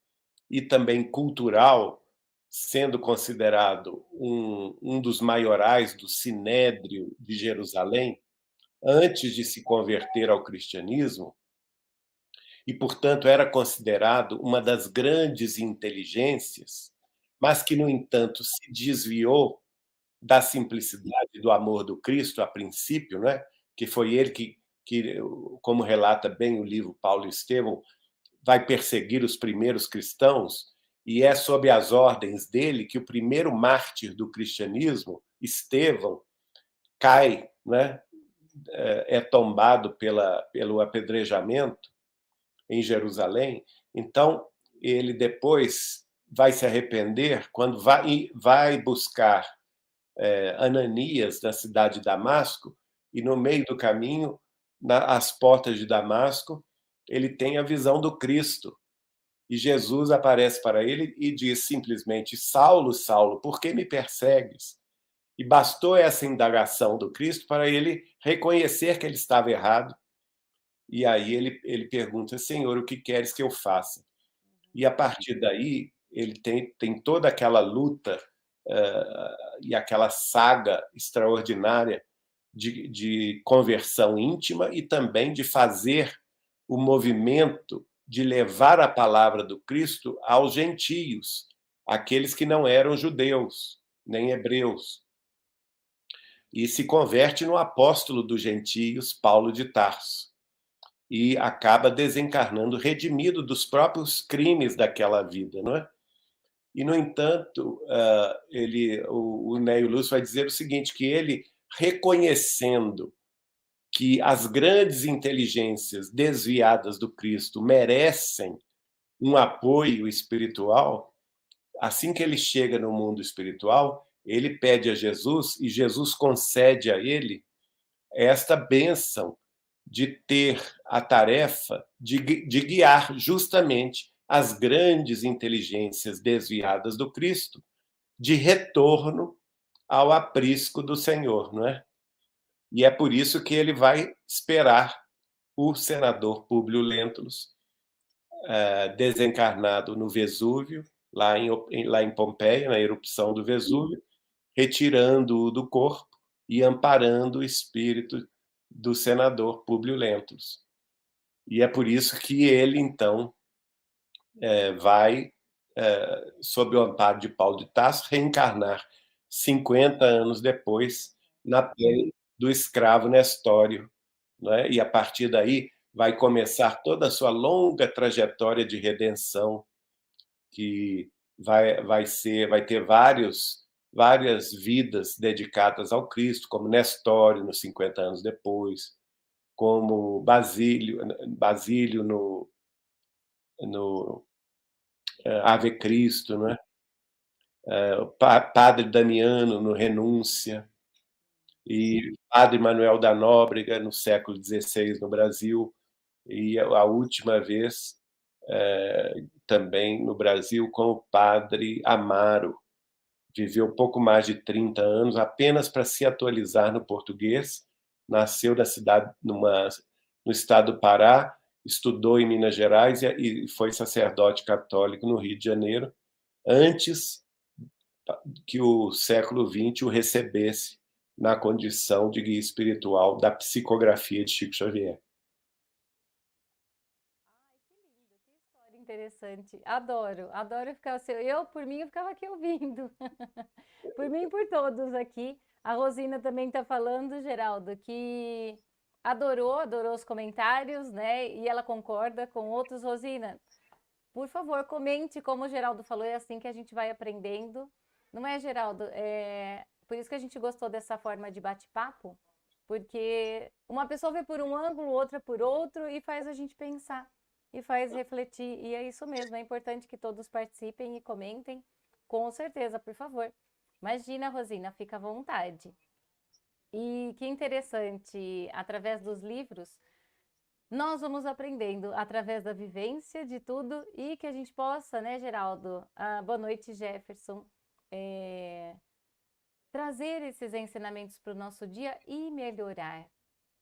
e também cultural, sendo considerado um dos maiorais do Sinédrio de Jerusalém, antes de se converter ao cristianismo, e, portanto, era considerado uma das grandes inteligências, mas que, no entanto, se desviou da simplicidade do amor do Cristo a princípio, né? Que foi ele que, como relata bem o livro Paulo e Estevão, vai perseguir os primeiros cristãos, e é sob as ordens dele que o primeiro mártir do cristianismo, Estevão, cai, né? É tombado pelo apedrejamento em Jerusalém. Então, ele depois vai se arrepender quando vai buscar Ananias na cidade de Damasco, e no meio do caminho, às portas de Damasco, ele tem a visão do Cristo. E Jesus aparece para ele e diz simplesmente: Saulo, Saulo, por que me persegues? E bastou essa indagação do Cristo para ele reconhecer que ele estava errado. E aí ele pergunta: Senhor, o que queres que eu faça? E a partir daí, ele tem toda aquela luta e aquela saga extraordinária de conversão íntima e também de fazer o movimento de levar a palavra do Cristo aos gentios, aqueles que não eram judeus, nem hebreus. E se converte no apóstolo dos gentios, Paulo de Tarso, e acaba desencarnando, redimido dos próprios crimes daquela vida, não é? E, no entanto, o Néio Lúcio vai dizer o seguinte, que ele, reconhecendo que as grandes inteligências desviadas do Cristo merecem um apoio espiritual, assim que ele chega no mundo espiritual, ele pede a Jesus e Jesus concede a ele esta bênção de ter a tarefa de guiar justamente as grandes inteligências desviadas do Cristo de retorno ao aprisco do Senhor, não é? E é por isso que ele vai esperar o senador Públio Lentulus, desencarnado no Vesúvio, lá em Pompeia, na erupção do Vesúvio, retirando-o do corpo e amparando o espírito do senador Públio Lentulus. E é por isso que ele, então, vai, sob o amparo de Paulo de Tarso, reencarnar 50 anos depois na pele do escravo Nestório, né? E a partir daí vai começar toda a sua longa trajetória de redenção, que vai ter várias vidas dedicadas ao Cristo, como Nestório, nos 50 anos depois, como Basílio no Ave Cristo, né? Padre Damiano no Renúncia, e Padre Manuel da Nóbrega no século XVI no Brasil, e a última vez também no Brasil com o Padre Amaro. Viveu pouco mais de 30 anos apenas para se atualizar no português. Nasceu na cidade, no estado do Pará, estudou em Minas Gerais e foi sacerdote católico no Rio de Janeiro, antes que o século XX o recebesse na condição de guia espiritual da psicografia de Chico Xavier. Interessante, adoro ficar assim. Por mim, eu ficava aqui ouvindo. Por mim e por todos aqui. A Rosina também está falando, Geraldo, que adorou os comentários, né? E ela concorda com outros. Rosina, por favor, comente como o Geraldo falou, é assim que a gente vai aprendendo. Não é, Geraldo? Por isso que a gente gostou dessa forma de bate-papo, porque uma pessoa vê por um ângulo, outra por outro, e faz a gente pensar e faz refletir. E é isso mesmo, é importante que todos participem e comentem. Com certeza, por favor. Imagina, Rosina, fica à vontade. E que interessante, através dos livros, nós vamos aprendendo através da vivência de tudo e que a gente possa, né, Geraldo? Boa noite, Jefferson. É, trazer esses ensinamentos para o nosso dia e melhorar.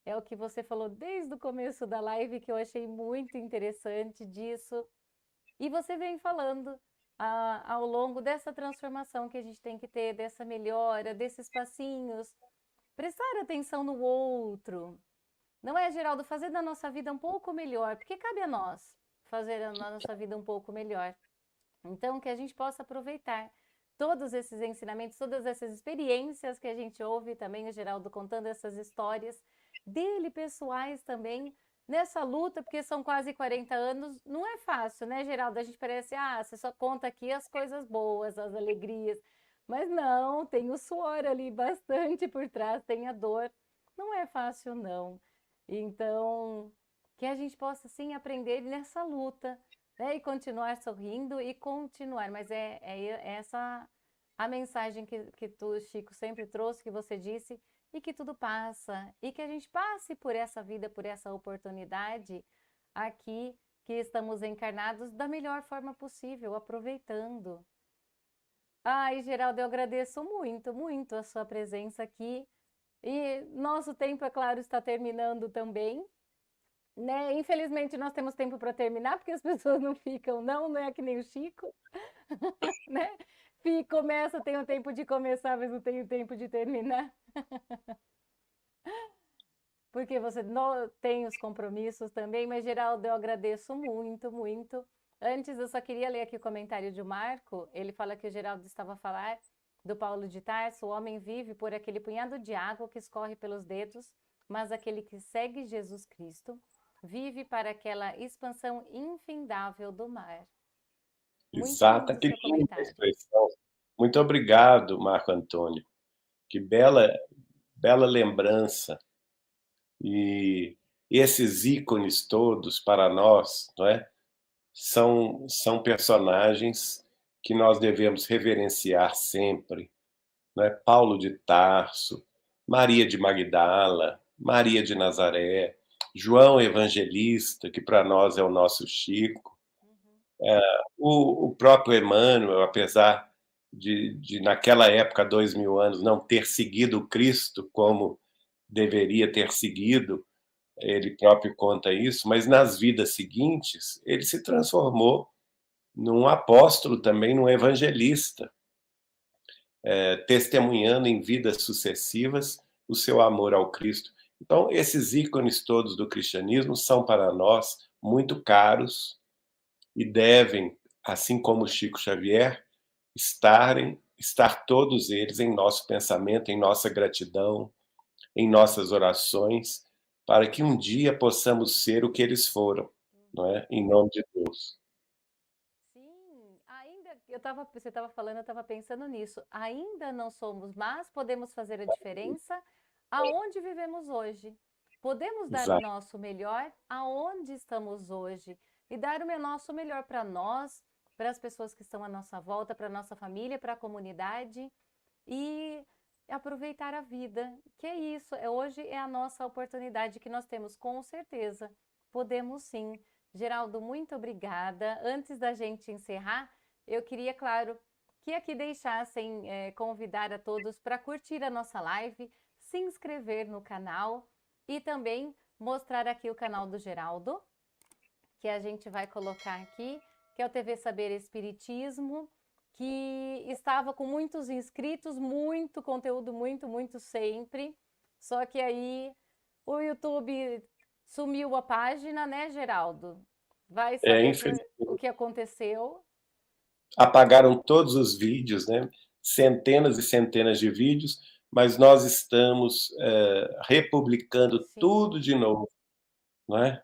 É o que você falou desde o começo da live, que eu achei muito interessante disso. E você vem falando ao longo dessa transformação que a gente tem que ter, dessa melhora, desses passinhos, prestar atenção no outro. Não é, Geraldo, fazer da nossa vida um pouco melhor, porque cabe a nós fazer a nossa vida um pouco melhor. Então, que a gente possa aproveitar todos esses ensinamentos, todas essas experiências que a gente ouve também, o Geraldo contando essas histórias dele, pessoais também, nessa luta, porque são quase 40 anos, não é fácil, né, Geraldo? A gente parece, você só conta aqui as coisas boas, as alegrias, mas não, tem o suor ali bastante por trás, tem a dor, não é fácil, não. Então, que a gente possa, sim, aprender nessa luta, né? E continuar sorrindo e continuar. Mas é essa a mensagem que tu, Chico, sempre trouxe, que você disse, e que tudo passa. E que a gente passe por essa vida, por essa oportunidade aqui, que estamos encarnados da melhor forma possível, aproveitando. Ai, Geraldo, eu agradeço muito, muito a sua presença aqui. E nosso tempo, é claro, está terminando também, né? Infelizmente, nós temos tempo para terminar, porque as pessoas não ficam, não é que nem o Chico, né? Começa, tem o tempo de começar, mas não tem o tempo de terminar, porque você não tem os compromissos também. Mas, Geraldo, eu agradeço muito, muito. Antes, eu só queria ler aqui o comentário de Marco. Ele fala que o Geraldo estava a falar do Paulo de Tarso: o homem vive por aquele punhado de água que escorre pelos dedos, mas aquele que segue Jesus Cristo vive para aquela expansão infindável do mar. Muito Exata, lindo o que seu linda comentário. expressão. Muito obrigado, Marco Antônio. Que bela lembrança. E esses ícones todos para nós, não é? São personagens que nós devemos reverenciar sempre, não é? Paulo de Tarso, Maria de Magdala, Maria de Nazaré, João Evangelista, que para nós é o nosso Chico, Uhum. o próprio Emmanuel, apesar de naquela época, 2000 anos, não ter seguido Cristo como deveria ter seguido, ele próprio conta isso, mas nas vidas seguintes ele se transformou num apóstolo também, num evangelista, testemunhando em vidas sucessivas o seu amor ao Cristo. Então, esses ícones todos do cristianismo são para nós muito caros e devem, assim como Chico Xavier, estar todos eles em nosso pensamento, em nossa gratidão, em nossas orações, para que um dia possamos ser o que eles foram, não Uhum. é? Em nome de Deus. Sim, ainda você estava falando, eu estava pensando nisso. Ainda não somos, mas podemos fazer a diferença aonde vivemos hoje. Podemos dar o Exato. nosso melhor aonde estamos hoje e dar o nosso melhor para nós, para as pessoas que estão à nossa volta, para a nossa família, para a comunidade e aproveitar a vida. Que é isso, hoje é a nossa oportunidade que nós temos, com certeza. Podemos sim. Geraldo, muito obrigada. Antes da gente encerrar, eu queria, claro, que aqui deixassem convidar a todos para curtir a nossa live, se inscrever no canal e também mostrar aqui o canal do Geraldo, que a gente vai colocar aqui, que é o TV Saber Espiritismo, que estava com muitos inscritos, muito conteúdo, muito, muito sempre. Só que aí o YouTube sumiu a página, né, Geraldo? Vai saber Infelizmente, o que aconteceu. apagaram todos os vídeos, né? Centenas e centenas de vídeos, mas nós estamos republicando Sim, tudo de novo, não é?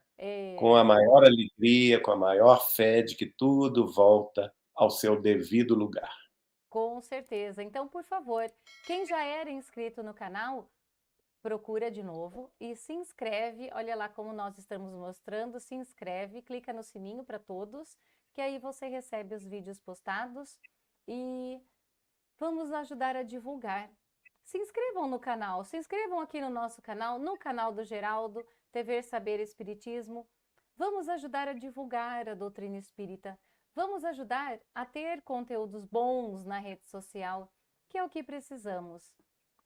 Com é, a maior alegria, com a maior fé de que tudo volta ao seu devido lugar. com certeza. Então, por favor, quem já era inscrito no canal, procura de novo e se inscreve. Olha lá como nós estamos mostrando. Se inscreve, clica no sininho para todos, que aí você recebe os vídeos postados e vamos ajudar a divulgar. se inscrevam no canal, se inscrevam aqui no nosso canal, no canal do Geraldo, TV Saber Espiritismo. Vamos ajudar a divulgar a doutrina espírita. Vamos ajudar a ter conteúdos bons na rede social, que é o que precisamos.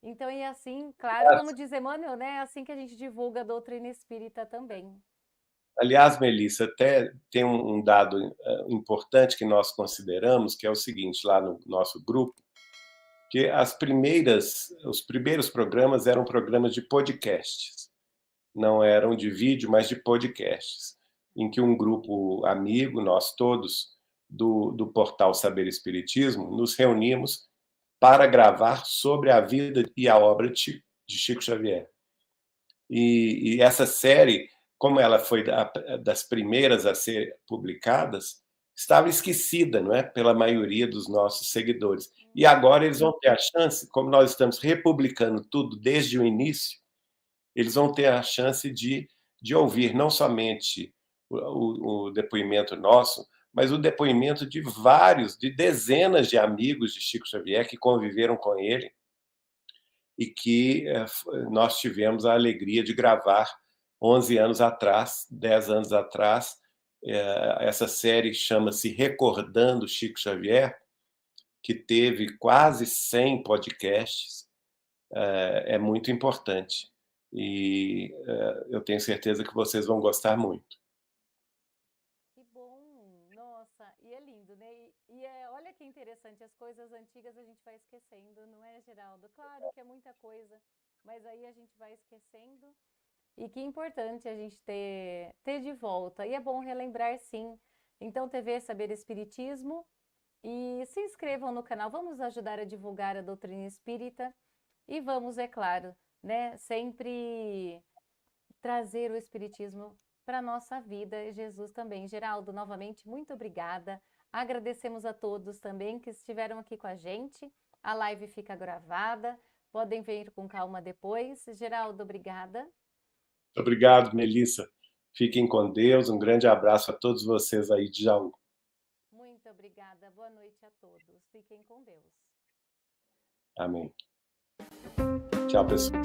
Então, e assim, claro, como diz Emmanuel, né? É assim que a gente divulga a doutrina espírita também. Aliás, Melissa, até tem um dado importante que nós consideramos, que é o seguinte, lá no nosso grupo, que os primeiros programas eram programas de podcasts, não eram de vídeo, mas de podcasts, em que um grupo amigo, nós todos, do portal Saber Espiritismo, nos reunimos para gravar sobre a vida e a obra de Chico Xavier. E essa série, como ela foi das primeiras a ser publicadas, estava esquecida, não é, pela maioria dos nossos seguidores. E agora eles vão ter a chance, como nós estamos republicando tudo desde o início, eles vão ter a chance de ouvir não somente o depoimento nosso, mas o depoimento de dezenas de amigos de Chico Xavier que conviveram com ele e que nós tivemos a alegria de gravar 11 anos atrás, 10 anos atrás. Essa série chama-se Recordando Chico Xavier, que teve quase 100 podcasts. É muito importante. E eu tenho certeza que vocês vão gostar muito. Que bom! Nossa, e é lindo, né? Olha que interessante, as coisas antigas a gente vai esquecendo, não é, Geraldo? Claro que é muita coisa, mas aí a gente vai esquecendo. E que importante a gente ter de volta. E é bom relembrar, sim. Então, TV Saber Espiritismo. E se inscrevam no canal, vamos ajudar a divulgar a doutrina espírita. E vamos, é claro, né, sempre trazer o Espiritismo para a nossa vida, e Jesus também. Geraldo, novamente, muito obrigada. Agradecemos a todos também que estiveram aqui com a gente. A live fica gravada, podem ver com calma depois. Geraldo, obrigada. Obrigado, Melissa. Fiquem com Deus. Um grande abraço a todos vocês aí de Jaú. Muito obrigada. Boa noite a todos. Fiquem com Deus. Amém. Tchau, pessoal.